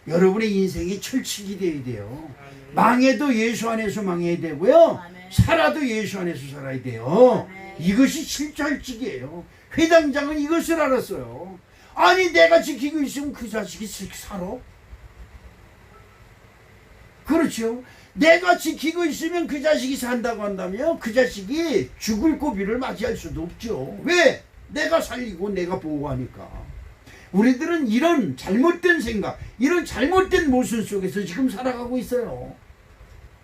여러분의 인생이 철칙이 되어야 돼요. 망해도 예수 안에서 망해야 되고요. 아멘. 살아도 예수 안에서 살아야 돼요. 아멘. 이것이 실철칙이에요. 회당장은 이것을 알았어요. 아니 내가 지키고 있으면 그 자식이 살아? 그렇죠. 내가 지키고 있으면 그 자식이 산다고 한다면 그 자식이 죽을 고비를 맞이할 수도 없죠. 왜? 내가 살리고 내가 보호하니까. 우리들은 이런 잘못된 생각, 이런 잘못된 모순 속에서 지금 살아가고 있어요.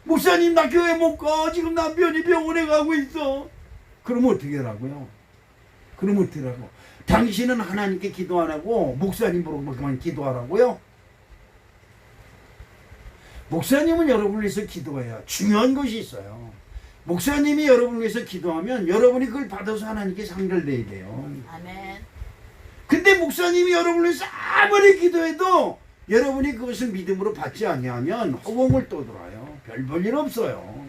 목사님 나 교회 못 가. 지금 남편이 병원에 가고 있어. 그러면 어떻게 하라고요? 그러면 어떻게 하라고? 당신은 하나님께 기도 안 하고 목사님 보고만 기도하라고요? 목사님은 여러분을 위해서 기도해야 중요한 것이 있어요. 목사님이 여러분을 위해서 기도하면 여러분이 그걸 받아서 하나님께 상달돼야 돼요. 아멘. 근데 목사님이 여러분을 위해서 아무리 기도해도 여러분이 그것을 믿음으로 받지 아니하면 허공을 떠돌아요. 별 볼 일 없어요.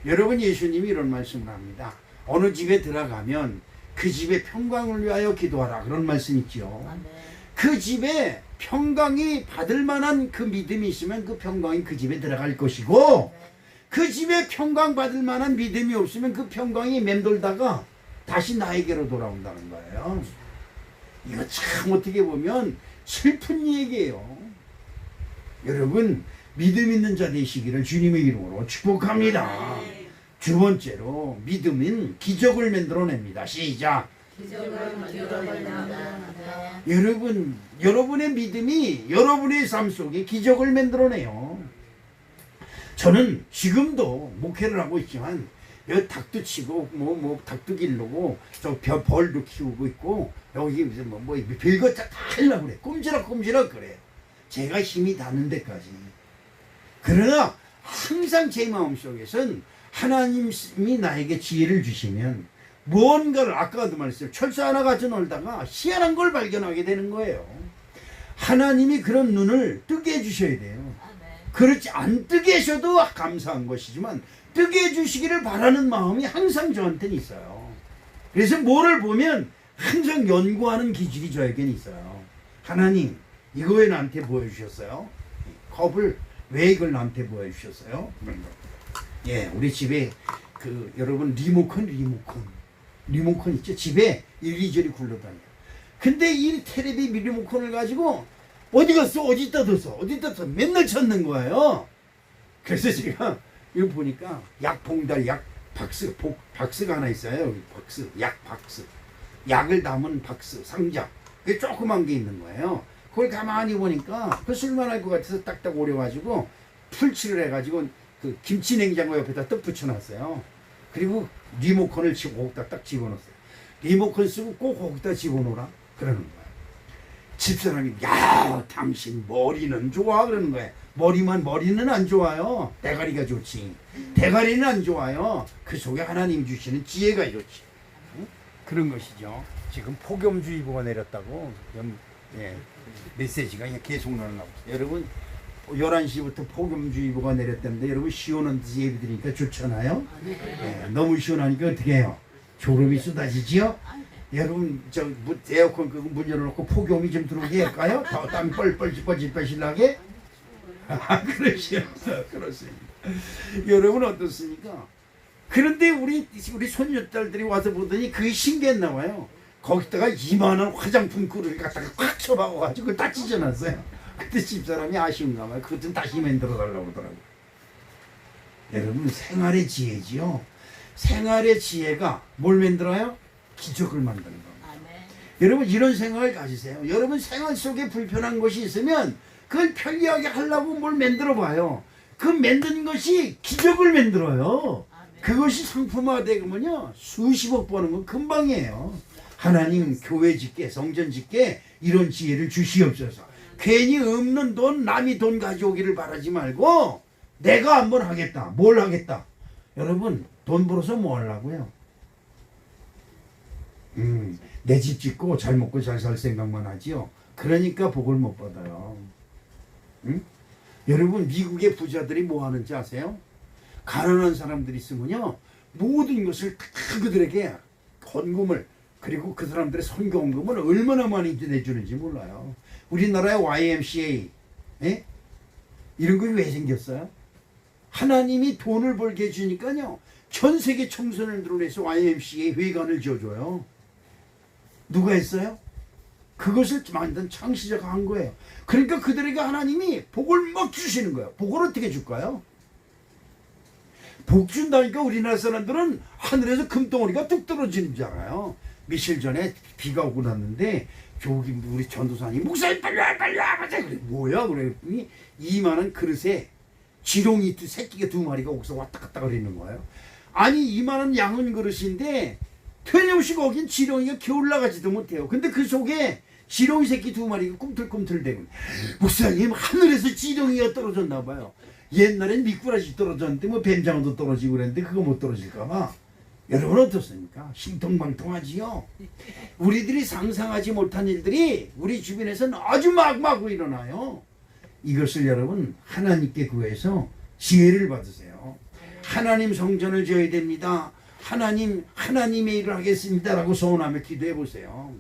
여러분, 예수님이 이런 말씀을 합니다. 어느 집에 들어가면 그 집의 평강을 위하여 기도하라, 그런 말씀 있죠. 아멘. 그 집에 평강이 받을 만한 그 믿음이 있으면 그 평강이 그 집에 들어갈 것이고, 그 집에 평강 받을 만한 믿음이 없으면 그 평강이 맴돌다가 다시 나에게로 돌아온다는 거예요. 이거 참 어떻게 보면 슬픈 얘기예요. 여러분, 믿음 있는 자 되시기를 주님의 이름으로 축복합니다. 두 번째로, 믿음은 기적을 만들어냅니다. 시작. 여러분, 여러분의 믿음이 여러분의 삶 속에 기적을 만들어내요. 저는 지금도 목회를 하고 있지만 여기 닭도 치고 닭도 기르고 저 벌도 키우고 있고 여기 무슨 뭐 별것 다 하려고 그래. 꼼지락꼼지락 그래요. 제가 힘이 닿는 데까지. 그러나 항상 제 마음속에선 하나님이 나에게 지혜를 주시면 무언가를, 아까도 말했어요. 철사 하나 가져 놀다가 희한한 걸 발견하게 되는 거예요. 하나님이 그런 눈을 뜨게 해주셔야 돼요. 그렇지 안 뜨게 하셔도 감사한 것이지만 뜨게 해주시기를 바라는 마음이 항상 저한테는 있어요. 그래서 뭐를 보면 항상 연구하는 기질이 저에게는 있어요. 하나님, 이거 왜 나한테 보여주셨어요? 컵을 왜 이걸 나한테 보여주셨어요? 예, 우리 집에 여러분 리모컨 있죠? 집에 이리저리 굴러다녀요. 근데 이 테레비 리모컨을 가지고 어디 갔어? 어디다 뒀어? 맨날 찾는 거예요. 그래서 제가 이거 보니까 약봉다리, 박스가 하나 있어요. 박스. 약을 담은 박스, 상자. 그게 조그만 게 있는 거예요. 그걸 가만히 보니까 그 쓸만할 것 같아서 딱딱 오려가지고 풀칠을 해가지고 그 김치 냉장고 옆에다 떡 붙여놨어요. 그리고 리모컨을 거기다 딱 집어넣었어요. 리모컨 쓰고 꼭 거기다 집어넣어라 그러는 거예요. 집사람이 야 당신 머리는 좋아 그러는 거예요. 머리는 안 좋아요. 대가리가 좋지. 대가리는 안 좋아요. 그 속에 하나님 주시는 지혜가 좋지. 그런 것이죠. 지금 폭염주의보가 내렸다고 메시지가 계속 나오고 있어요. 여러분 11시부터 폭염주의보가 내렸다는데 여러분 시원한 데서 예배 드리니까 좋잖아요. 너무 시원하니까 어떻게 해요? 졸음이 쏟아지지요? 여러분 에어컨 끄고 문 열어놓고 폭염이 좀 들어오게 할까요? 땀이 뻘뻘 나게? 그렇습니다. 여러분 어떻습니까? 그런데 우리 손녀딸들이 와서 보더니 그게 신기했나 봐요. 거기다가 이만한 화장품 그릇을 갖다가 꽉 쳐박아가지고 다 찢어놨어요. 그때 집사람이 아쉬운가 봐요. 그것은 다시 만들어 달라고 그러더라고요. 여러분 생활의 지혜지요. 생활의 지혜가 뭘 만들어요? 기적을 만드는 겁니다. 여러분 이런 생각을 가지세요. 여러분 생활 속에 불편한 것이 있으면 그걸 편리하게 하려고 뭘 만들어 봐요. 그 만든 것이 기적을 만들어요. 그것이 상품화되면요 수십억 버는 건 금방이에요. 하나님 교회 짓게 성전 짓게 이런 지혜를 주시옵소서. 괜히 없는 돈 남이 돈 가져오기를 바라지 말고 내가 한번 하겠다. 뭘 하겠다. 여러분 돈 벌어서 뭐 하려고요? 내 집 짓고 잘 먹고 잘 살 생각만 하지요. 그러니까 복을 못 받아요. 여러분 미국의 부자들이 뭐 하는지 아세요? 가난한 사람들이 있으면요 모든 것을 다 그들에게 헌금을 그리고 그 사람들의 선교원금을 얼마나 많이 내주는지 몰라요. 우리나라의 YMCA 이런 거 왜 생겼어요? 하나님이 돈을 벌게 해주니까요 전 세계 청소년들을 위해서 YMCA 회관을 지어줘요. 누가 했어요? 그것을 만든 창시자가 한 거예요. 그러니까 그들에게 하나님이 복을 막 주시는 거예요. 복을 어떻게 줄까요? 복 준다니까 우리나라 사람들은 하늘에서 금덩어리가 뚝 떨어지는 줄 알아요. 며칠 전에 비가 오고 났는데 저기 우리 전도사님 목사님 빨리 와 빨리 와 그래 뭐야 그랬더니 이만한 그릇에 지렁이 새끼가 2마리가 거기서 왔다 갔다 거리는 거예요. 아니 이만한 양은 그릇인데 틀림없이 거긴 지렁이가 겨울나가지도 못해요. 근데 그 속에 지렁이 새끼 2마리가 꿈틀꿈틀대고 목사님 하늘에서 지렁이가 떨어졌나 봐요. 옛날엔 미꾸라지 떨어졌는데 뭐 뱀장어도 떨어지고 그랬는데 그거 못 떨어질까 봐. 여러분 어떻습니까? 신통방통하지요. 우리들이 상상하지 못한 일들이 우리 주변에서는 아주 마구 일어나요. 이것을 여러분 하나님께 구해서 지혜를 받으세요. 하나님 성전을 지어야 됩니다. 하나님의 일을 하겠습니다라고 소원하며 기도해 보세요.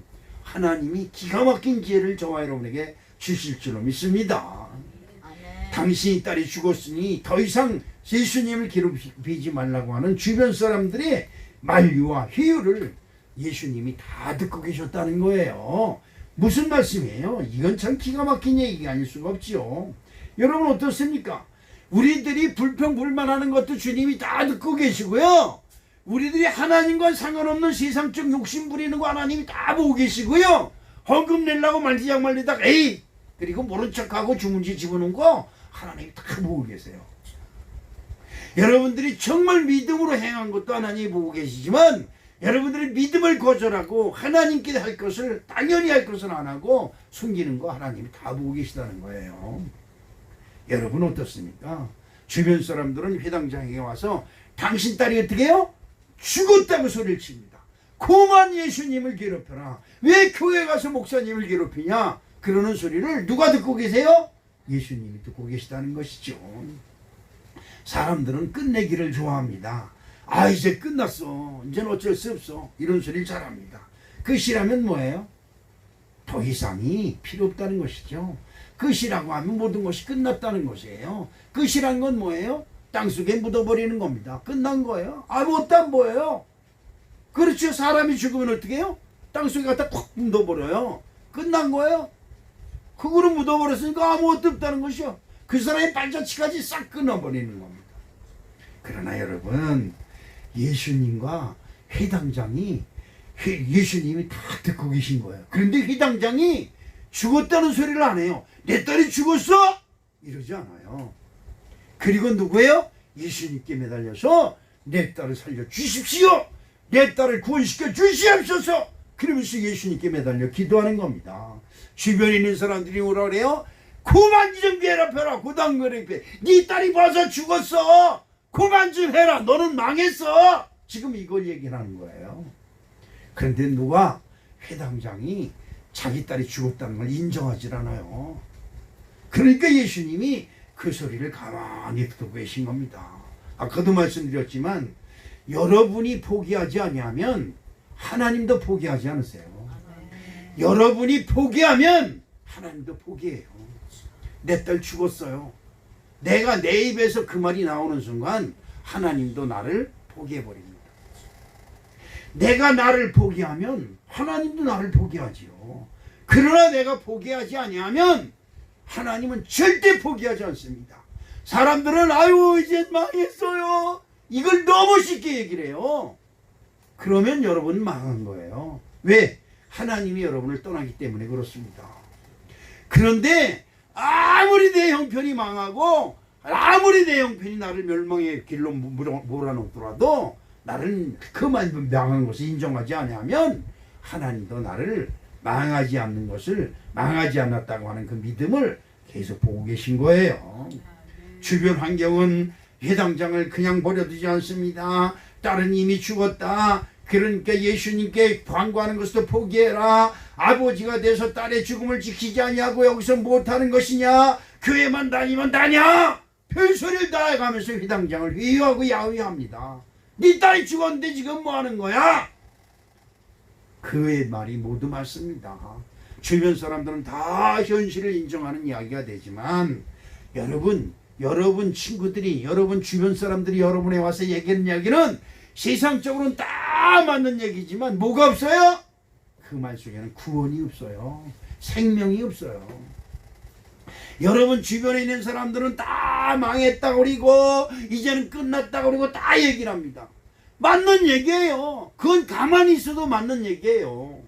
하나님이 기가 막힌 지혜를 저와 여러분에게 주실 줄로 믿습니다. 당신이 딸이 죽었으니 더 이상 예수님을 괴롭히지 말라고 하는 주변 사람들의 만류와 회유를 예수님이 다 듣고 계셨다는 거예요. 무슨 말씀이에요? 이건 참 기가 막힌 얘기가 아닐 수가 없지요. 여러분 어떻습니까? 우리들이 불평불만하는 것도 주님이 다 듣고 계시고요. 우리들이 하나님과 상관없는 세상적 욕심 부리는 거 하나님이 다 보고 계시고요. 헌금 내려고 말리작 말리다가 에이 그리고 모른 척하고 주문지 집어넣은 거 하나님이 다 보고 계세요. 여러분들이 정말 믿음으로 행한 것도 하나님이 보고 계시지만 여러분들이 믿음을 거절하고 하나님께 할 것을 당연히 할 것은 안 하고 숨기는 거 하나님이 다 보고 계시다는 거예요. 여러분 어떻습니까? 주변 사람들은 회당장에 와서 당신 딸이 어떻게 해요? 죽었다고 소리를 칩니다. 그만 예수님을 괴롭혀라. 왜 교회 가서 목사님을 괴롭히냐? 그러는 소리를 누가 듣고 계세요? 예수님이 듣고 계시다는 것이죠. 사람들은 끝내기를 좋아합니다. 아 이제 끝났어. 이제는 어쩔 수 없어. 이런 소리를 잘합니다. 끝이라면 뭐예요? 더 이상이 필요 없다는 것이죠. 끝이라고 하면 모든 것이 끝났다는 것이에요. 끝이란 건 뭐예요? 땅속에 묻어버리는 겁니다. 끝난 거예요. 아무것도 안 보여요. 그렇죠. 사람이 죽으면 어떻게 해요? 땅속에 갖다 콱 묻어버려요. 끝난 거예요. 흙으로 묻어버렸으니까 아무것도 없다는 것이요. 그 사람의 발자취까지 싹 끊어버리는 겁니다. 그러나 여러분 예수님과 회당장이 예수님이 다 듣고 계신 거예요. 그런데 회당장이 죽었다는 소리를 안 해요. 내 딸이 죽었어? 이러지 않아요. 그리고 누구예요? 예수님께 매달려서 내 딸을 살려주십시오. 내 딸을 구원시켜 주시옵소서. 그러면서 예수님께 매달려 기도하는 겁니다. 주변에 있는 사람들이 뭐라 그래요? 그만 좀 괴롭혀라. 고당 괴롭혀. 네 딸이 벌써 죽었어. 그만 좀 해라. 너는 망했어. 지금 이걸 얘기하는 거예요. 그런데 누가 회당장이 자기 딸이 죽었다는 걸 인정하지 않아요. 그러니까 예수님이 그 소리를 가만히 듣고 계신 겁니다. 아까도 말씀드렸지만 여러분이 포기하지 아니하면 하나님도 포기하지 않으세요. 여러분이 포기하면 하나님도 포기해요. 내 딸 죽었어요. 내가 내 입에서 그 말이 나오는 순간 하나님도 나를 포기해버립니다. 내가 나를 포기하면 하나님도 나를 포기하지요. 그러나 내가 포기하지 아니하면 하나님은 절대 포기하지 않습니다. 사람들은 아유 이제 망했어요. 이걸 너무 쉽게 얘기를 해요. 그러면 여러분은 망한 거예요. 왜? 하나님이 여러분을 떠나기 때문에 그렇습니다. 그런데 아무리 내 형편이 망하고 아무리 내 형편이 나를 멸망의 길로 몰아넣더라도 나를 그만 망한 것을 인정하지 않으면 하나님도 나를 망하지 않는 것을 망하지 않았다고 하는 그 믿음을 계속 보고 계신 거예요. 주변 환경은 회당장을 그냥 버려두지 않습니다. 딸은 이미 죽었다. 그러니까 예수님께 광고하는 것도 포기해라. 아버지가 돼서 딸의 죽음을 지키지 아니하고 여기서 못하는 것이냐. 교회만 다니면 다냐. 별소리를 다 해가면서 회당장을 회유하고 야유합니다. 네 딸이 죽었는데 지금 뭐하는 거야. 그의 말이 모두 맞습니다. 주변 사람들은 다 현실을 인정하는 이야기가 되지만 여러분 친구들이 여러분 주변 사람들이 여러분에 와서 얘기하는 이야기는 세상적으로는 다 맞는 얘기지만 뭐가 없어요? 그 말 속에는 구원이 없어요. 생명이 없어요. 여러분 주변에 있는 사람들은 다 망했다 그러고 이제는 끝났다 그러고 다 얘기를 합니다. 맞는 얘기예요. 그건 가만히 있어도 맞는 얘기예요.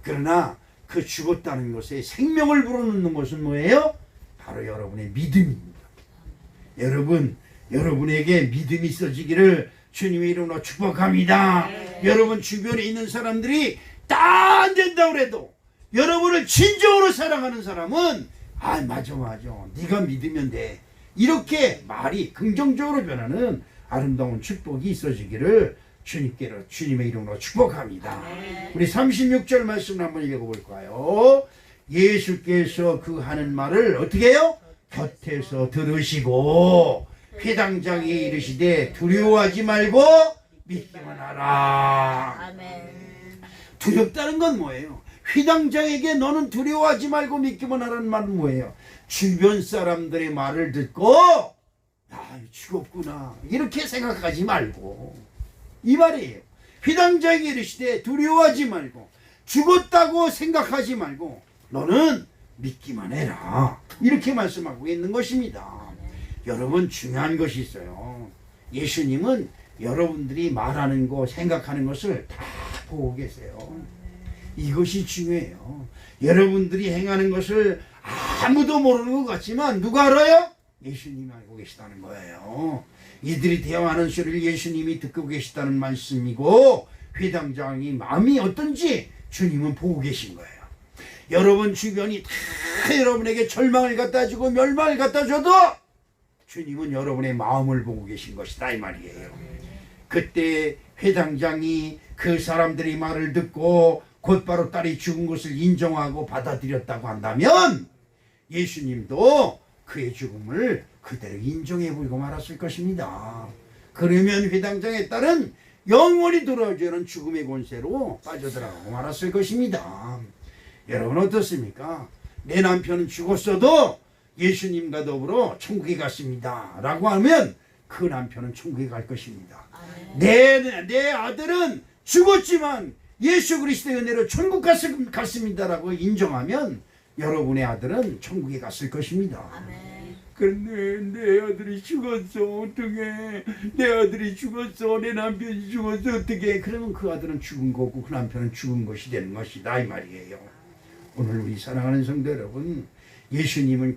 그러나 그 죽었다는 것에 생명을 불어넣는 것은 뭐예요? 바로 여러분의 믿음입니다. 여러분에게 믿음이 있어지기를 주님의 이름으로 축복합니다. 여러분 주변에 있는 사람들이 다 안 된다고 해도 여러분을 진정으로 사랑하는 사람은 맞아 네가 믿으면 돼. 이렇게 말이 긍정적으로 변하는 아름다운 축복이 있어지기를 주님의 이름으로 축복합니다. 우리 36절 말씀을 한번 읽어볼까요? 예수께서 그 하는 말을 어떻게 해요? 곁에서 들으시고 회당장에 이르시되 두려워하지 말고 믿기만 하라. 아멘. 두렵다는 건 뭐예요? 회당장에게 너는 두려워하지 말고 믿기만 하라는 말은 뭐예요? 주변 사람들의 말을 듣고 죽었구나 이렇게 생각하지 말고 이 말이에요. 회당장에게 이르시되 두려워하지 말고 죽었다고 생각하지 말고 너는 믿기만 해라. 이렇게 말씀하고 있는 것입니다. 여러분 중요한 것이 있어요. 예수님은 여러분들이 말하는 거 생각하는 것을 다 보고 계세요. 이것이 중요해요. 여러분들이 행하는 것을 아무도 모르는 것 같지만 누가 알아요? 예수님이 알고 계시다는 거예요. 이들이 대화하는 소리를 예수님이 듣고 계시다는 말씀이고 회당장이 마음이 어떤지 주님은 보고 계신 거예요. 여러분 주변이 다 여러분에게 절망을 갖다 주고 멸망을 갖다 줘도 주님은 여러분의 마음을 보고 계신 것이다 이 말이에요. 그때 회당장이 그 사람들의 말을 듣고 곧바로 딸이 죽은 것을 인정하고 받아들였다고 한다면 예수님도 그의 죽음을 그대로 인정해 보이고 말았을 것입니다. 그러면 회당장의 딸은 영원히 돌아오지 않은 죽음의 권세로 빠져들어가고 말았을 것입니다. 여러분 어떻습니까? 내 남편은 죽었어도 예수님과 더불어 천국에 갔습니다 라고 하면 그 남편은 천국에 갈 것입니다. 내 아들은 죽었지만 예수 그리스도의 은혜로 천국 갔습니다 라고 인정하면 여러분의 아들은 천국에 갔을 것입니다. 그런데 내 아들이 죽었어 어떡해. 내 아들이 죽었어 내 남편이 죽었어 어떡해. 그러면 그 아들은 죽은 거고 그 남편은 죽은 것이 되는 것이다 이 말이에요. 오늘 우리 사랑하는 성도 여러분, 예수님은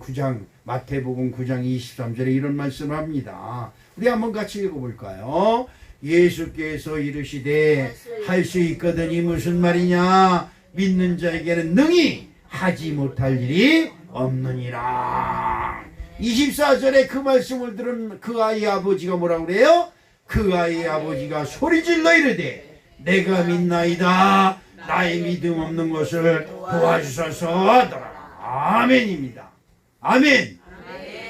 마태복음 9장 23절에 이런 말씀을 합니다. 우리 한번 같이 읽어볼까요? 예수께서 이르시되 할 수 있거든 이 무슨 말이냐. 믿는 자에게는 능히 하지 못할 일이 없느니라. 24절에 그 말씀을 들은 그 아이의 아버지가 뭐라고 그래요? 그 아이의 아버지가 소리질러 이르되 내가 믿나이다. 나의 믿음 없는 것을 도와주소서 하더라. 아멘입니다. 아멘.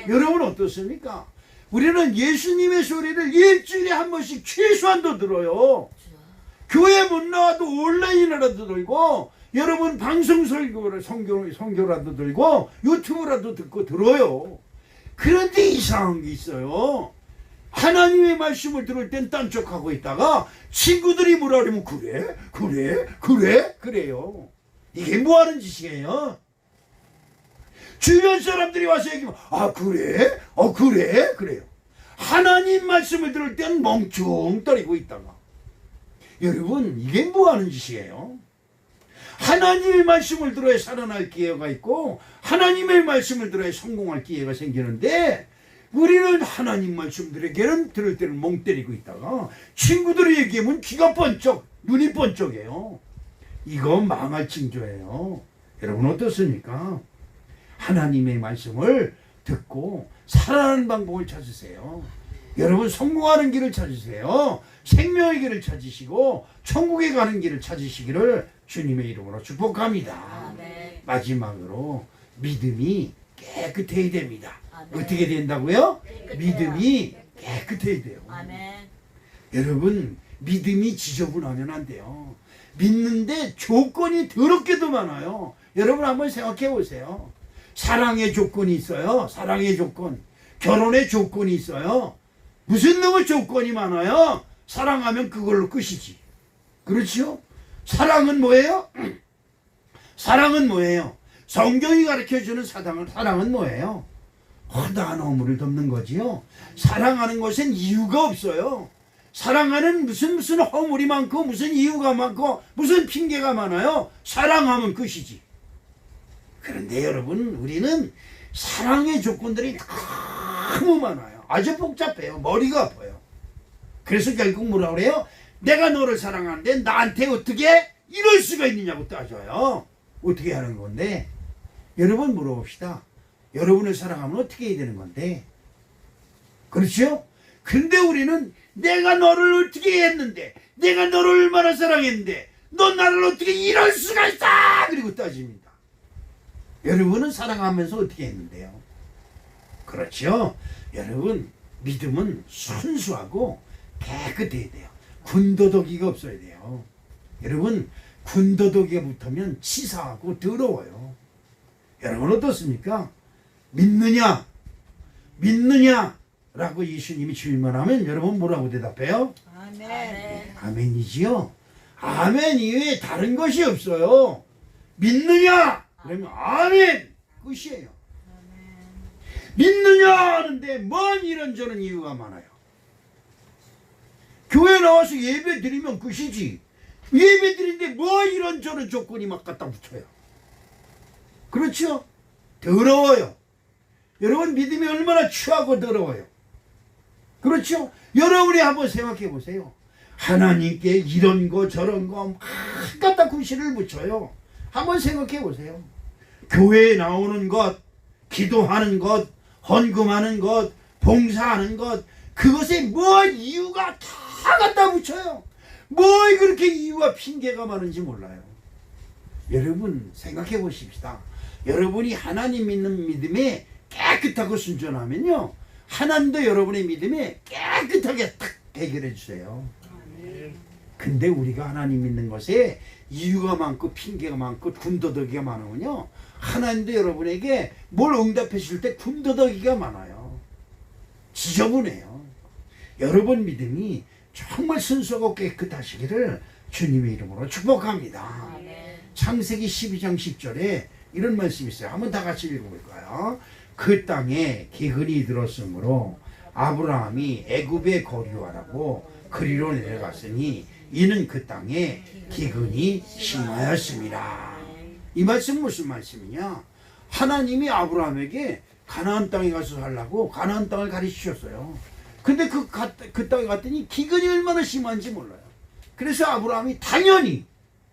여러분 어떻습니까? 우리는 예수님의 소리를 일주일에 한 번씩 최소한도 들어요. 교회 못 나와도 온라인이라도 들고 여러분 방송 성교라도 들고 유튜브라도 듣고 들어요. 그런데 이상한 게 있어요. 하나님의 말씀을 들을 땐 딴 척하고 있다가 친구들이 뭐라 그러면 그래요. 이게 뭐하는 짓이에요? 주변 사람들이 와서 얘기하면 그래요. 하나님 말씀을 들을 땐 멍충 때리고 있다가 여러분 이게 뭐하는 짓이에요? 하나님의 말씀을 들어야 살아날 기회가 있고 하나님의 말씀을 들어야 성공할 기회가 생기는데 우리는 하나님 말씀들에게는 들을 때는 멍 때리고 있다가 친구들이 얘기하면 귀가 번쩍 눈이 번쩍해요. 이거 망할 징조예요. 여러분 어떻습니까? 하나님의 말씀을 듣고 살아가는 방법을 찾으세요. 여러분 성공하는 길을 찾으세요. 생명의 길을 찾으시고 천국에 가는 길을 찾으시기를 주님의 이름으로 축복합니다. 아멘. 마지막으로 믿음이 깨끗해야 됩니다. 아멘. 어떻게 된다고요? 깨끗해야. 믿음이 깨끗해야 돼요. 아멘. 여러분 믿음이 지저분하면 안 돼요. 믿는데 조건이 더럽게도 많아요. 여러분 한번 생각해 보세요. 사랑의 조건이 있어요. 사랑의 조건. 결혼의 조건이 있어요. 무슨 놈의 조건이 많아요? 사랑하면 그걸로 끝이지. 그렇죠? 사랑은 뭐예요? 사랑은 뭐예요? 성경이 가르쳐주는 사랑은 뭐예요? 허다한 허물을 덮는 거지요. 사랑하는 것은 이유가 없어요. 사랑하는 무슨 허물이 많고 무슨 이유가 많고 무슨 핑계가 많아요. 사랑하면 끝이지. 그런데 여러분 우리는 사랑의 조건들이 너무 많아요. 아주 복잡해요. 머리가 아파요. 그래서 결국 뭐라 그래요? 내가 너를 사랑하는데 나한테 어떻게 이럴 수가 있느냐고 따져요. 어떻게 하는 건데? 여러분 물어봅시다. 여러분을 사랑하면 어떻게 해야 되는 건데? 그렇죠? 근데 우리는 내가 너를 어떻게 했는데 내가 너를 얼마나 사랑했는데 넌 나를 어떻게 이럴 수가 있어! 그리고 따집니다. 여러분은 사랑하면서 어떻게 했는데요? 그렇죠? 여러분 믿음은 순수하고 깨끗해야 돼요. 군더더기가 없어야 돼요. 여러분 군더더기가 붙으면 치사하고 더러워요. 여러분 어떻습니까? 믿느냐? 라고 예수님이 질문하면 여러분 뭐라고 대답해요? 아멘. 아멘이지요? 아멘 이외에 다른 것이 없어요. 믿느냐? 그러면 아멘! 끝이에요. 믿느냐 하는데 뭔 이런저런 이유가 많아요. 교회 나와서 예배 드리면 끝이지. 예배 드리는데 뭐 이런저런 조건이 막 갖다 붙여요. 그렇죠? 더러워요. 여러분 믿음이 얼마나 추하고 더러워요. 그렇죠? 여러분이 한번 생각해 보세요. 하나님께 이런 거 저런 거 막 갖다 구실을 붙여요. 한번 생각해 보세요. 교회에 나오는 것, 기도하는 것, 헌금하는 것, 봉사하는 것, 그것에 뭐 이유가 다 갖다 붙여요. 뭐 그렇게 이유와 핑계가 많은지 몰라요. 여러분 생각해 보십시다. 여러분이 하나님 믿는 믿음에 깨끗하고 순전하면요, 하나님도 여러분의 믿음에 깨끗하게 딱 해결해 주세요. 근데 우리가 하나님 믿는 것에 이유가 많고 핑계가 많고 군더더기가 많으면요, 하나님도 여러분에게 뭘 응답해 줄 때 군더더기가 많아요. 지저분해요. 여러분 믿음이 정말 순수하고 깨끗하시기를 주님의 이름으로 축복합니다. 아멘. 창세기 12장 10절에 이런 말씀이 있어요. 한번 다 같이 읽어볼까요? 그 땅에 기근이 들었으므로 아브라함이 애굽에 거류하라고 그리로 내려갔으니 이는 그 땅에 기근이 심하였습니다. 이 말씀 무슨 말씀이냐? 하나님이 아브라함에게 가나안 땅에 가서 살라고 가나안 땅을 가르치셨어요. 근데 그 땅에 갔더니 기근이 얼마나 심한지 몰라요. 그래서 아브라함이 당연히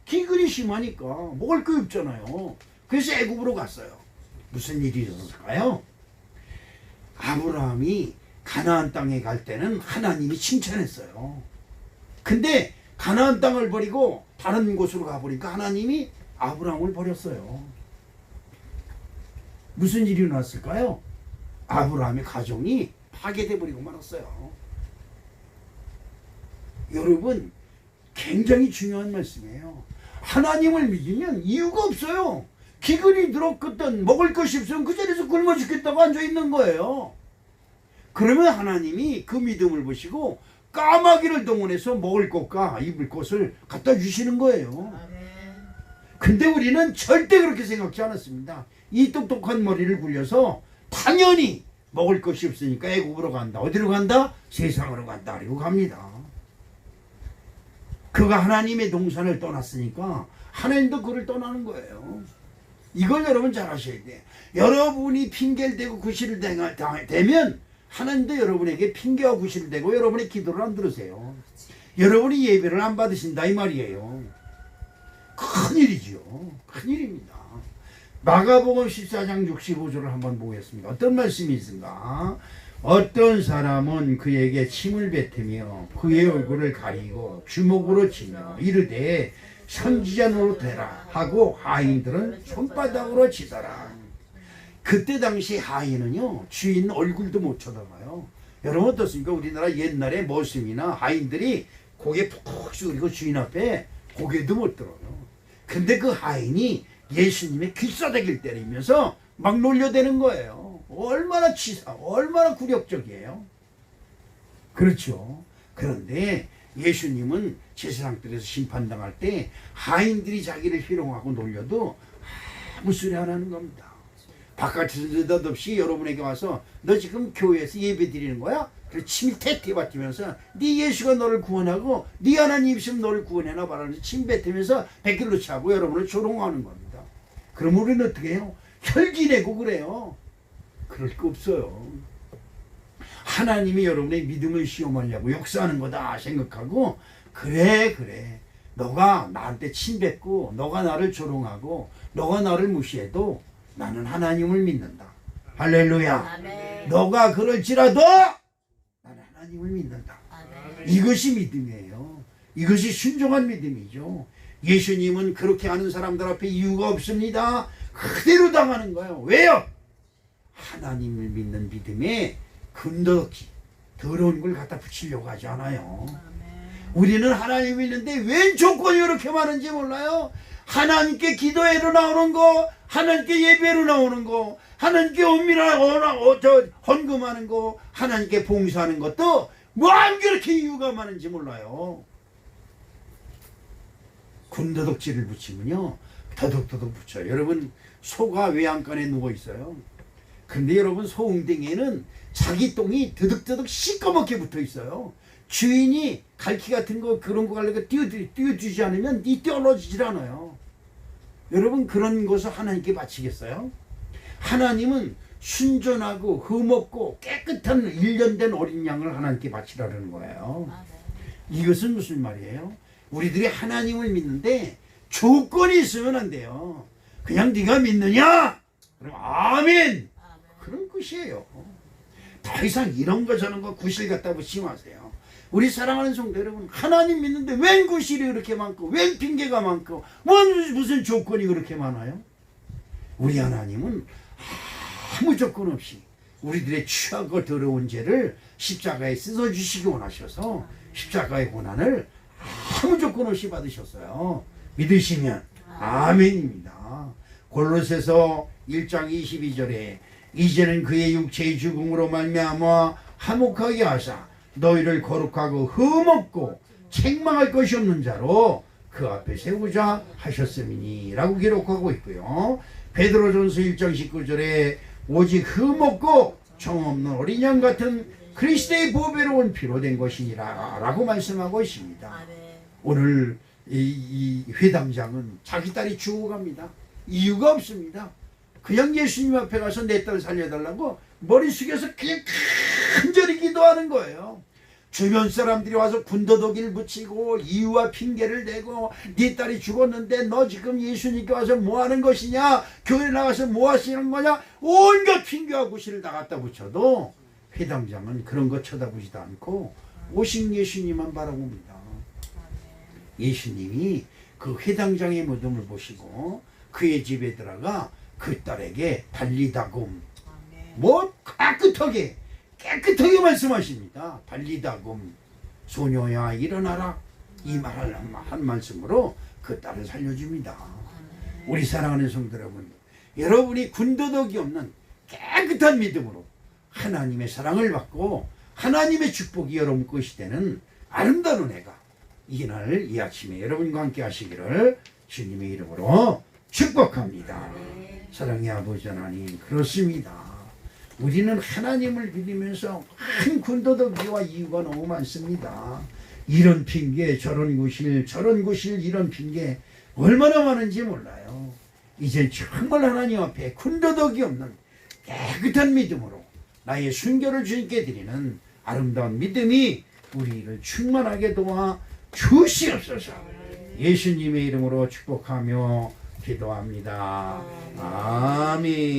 기근이 심하니까 먹을 거 없잖아요. 그래서 애굽으로 갔어요. 무슨 일이 있었을까요? 아브라함이 가나안 땅에 갈 때는 하나님이 칭찬했어요. 근데 가나안 땅을 버리고 다른 곳으로 가버리니까 하나님이 아브라함을 버렸어요. 무슨 일이 났을까요? 아브라함의 가정이 파괴돼 버리고 말았어요. 여러분 굉장히 중요한 말씀이에요. 하나님을 믿으면 이유가 없어요. 기근이 들었거든 먹을 것이 없으면 그 자리에서 굶어 죽겠다고 앉아있는 거예요. 그러면 하나님이 그 믿음을 보시고 까마귀를 동원해서 먹을 것과 입을 것을 갖다 주시는 거예요. 근데 우리는 절대 그렇게 생각지 않았습니다. 이 똑똑한 머리를 굴려서 당연히 먹을 것이 없으니까 애국으로 간다. 어디로 간다? 세상으로 간다. 그리고 갑니다. 그가 하나님의 동산을 떠났으니까 하나님도 그를 떠나는 거예요. 이걸 여러분 잘 아셔야 돼요. 여러분이 핑계를 대고 구실을 대면 하나님도 여러분에게 핑계와 구실을 대고 여러분의 기도를 안 들으세요. 여러분이 예배를 안 받으신다 이 말이에요. 큰일이죠. 큰일입니다. 마가복음 14장 65절을 한번 보겠습니다. 어떤 말씀이 있는가? 어떤 사람은 그에게 침을 뱉으며 그의 얼굴을 가리고 주먹으로 치며 이르되 선지자 노릇해라 하고 하인들은 손바닥으로 치더라. 그때 당시 하인은요 주인 얼굴도 못 쳐다봐요. 여러분 어떻습니까? 우리나라 옛날에 머슴이나 하인들이 고개 푹 숙이고 주인 앞에 고개도 못 들어요. 근데 그 하인이 예수님의 귀싸대기를 때리면서 막 놀려대는 거예요. 얼마나 얼마나 굴욕적이에요. 그렇죠. 그런데 예수님은 제사장들에서 심판당할 때 하인들이 자기를 희롱하고 놀려도 아무 소리 안 하는 겁니다. 바깥에서 느닷없이 여러분에게 와서 너 지금 교회에서 예배 드리는 거야? 그래서 침을 태태 받으면서 네 예수가 너를 구원하고 네 하나님 있으면 너를 구원해나 바라면서 침 뱉으면서 백길로 차고 여러분을 조롱하는 겁니다. 그럼 우리는 어떻게 해요? 혈기내고 그래요. 그럴 거 없어요. 하나님이 여러분의 믿음을 시험하려고 역사하는 거다 생각하고 그래 너가 나한테 침 뱉고 너가 나를 조롱하고 너가 나를 무시해도 나는 하나님을 믿는다. 할렐루야. 아멘. 너가 그럴지라도 나는 하나님을 믿는다. 아멘. 이것이 믿음이에요. 이것이 순종한 믿음이죠. 예수님은 그렇게 하는 사람들 앞에 이유가 없습니다. 그대로 당하는 거예요. 왜요? 하나님을 믿는 믿음에 근덕지 더러운 걸 갖다 붙이려고 하지 않아요. 우리는 하나님 믿는데 웬 조건이 이렇게 많은지 몰라요. 하나님께 기도회로 나오는 거, 하나님께 예배로 나오는 거, 하나님께 헌금하는 거, 하나님께 봉사하는 것도 뭐 그렇게 이유가 많은지 몰라요. 군더덕지를 붙이면요 더덕더덕 붙여요. 여러분 소가 외양간에 누워 있어요. 근데 여러분 소 웅덩이에는 자기 똥이 더덕더덕 시꺼멓게 붙어 있어요. 주인이 갈퀴 같은 거 그런 거 가려고 띄워주지 않으면 이 떨어지질 않아요. 여러분 그런 것을 하나님께 바치겠어요? 하나님은 순전하고 흠없고 깨끗한 1년 된 어린 양을 하나님께 바치라는 거예요. 이것은 무슨 말이에요? 우리들이 하나님을 믿는데 조건이 있으면 안 돼요. 그냥 네가 믿느냐? 그럼 아멘. 그런 것이에요. 더 이상 이런 거 저런 거 구실 갖다 붙이지 마세요. 우리 사랑하는 성도 여러분, 하나님 믿는데 웬 구실이 그렇게 많고 웬 핑계가 많고 무슨 조건이 그렇게 많아요? 우리 하나님은 아무 조건 없이 우리들의 취하고 더러운 죄를 십자가에 씻어주시기 원하셔서 십자가의 고난을 아무 조건 없이 받으셨어요. 믿으시면 아멘입니다. 골로새서 1장 22절에 이제는 그의 육체의 죽음으로 말미암아 화목하게 하사 너희를 거룩하고 흠없고 책망할 것이 없는 자로 그 앞에 세우자 하셨음이니 라고 기록하고 있고요. 베드로전서 1장 19절에 오직 흠없고 정없는 어린 양 같은 그리스도의 보배로운 피로 된 것이니라 라고 말씀하고 있습니다. 오늘 이 회당장은 자기 딸이 죽어갑니다. 이유가 없습니다. 그냥 예수님 앞에 가서 내 딸 살려달라고 머리 숙여서 그냥 간절히 기도하는 거예요. 주변 사람들이 와서 군더더기를 붙이고 이유와 핑계를 대고 네 딸이 죽었는데 너 지금 예수님께 와서 뭐 하는 것이냐, 교회 나가서 뭐 하시는 거냐, 온갖 핑계와 구실을 다 갖다 붙여도 회당장은 그런 거 쳐다보지도 않고 오신 예수님만 바라봅니다. 예수님이 그 회당장의 무덤을 보시고 그의 집에 들어가 그 딸에게 발리다금 뭐 깨끗하게 말씀하십니다. 발리다금 소녀야 일어나라 이 말을 한 말씀으로 그 딸을 살려줍니다. 우리 사랑하는 성도 여러분, 여러분이 군더더기 없는 깨끗한 믿음으로 하나님의 사랑을 받고 하나님의 축복이 여러분 것이 되는 아름다운 은혜가 이날 이 아침에 여러분과 함께 하시기를 주님의 이름으로 축복합니다. 사랑의 아버지 하나님, 그렇습니다. 우리는 하나님을 믿으면서 큰 군더더기와 이유가 너무 많습니다. 이런 핑계 저런 구실 이런 핑계 얼마나 많은지 몰라요. 이젠 정말 하나님 앞에 군더더기 없는 깨끗한 믿음으로 나의 순결을 주님께 드리는 아름다운 믿음이 우리를 충만하게 도와 주시옵소서. 예수님의 이름으로 축복하며 기도합니다. 아멘.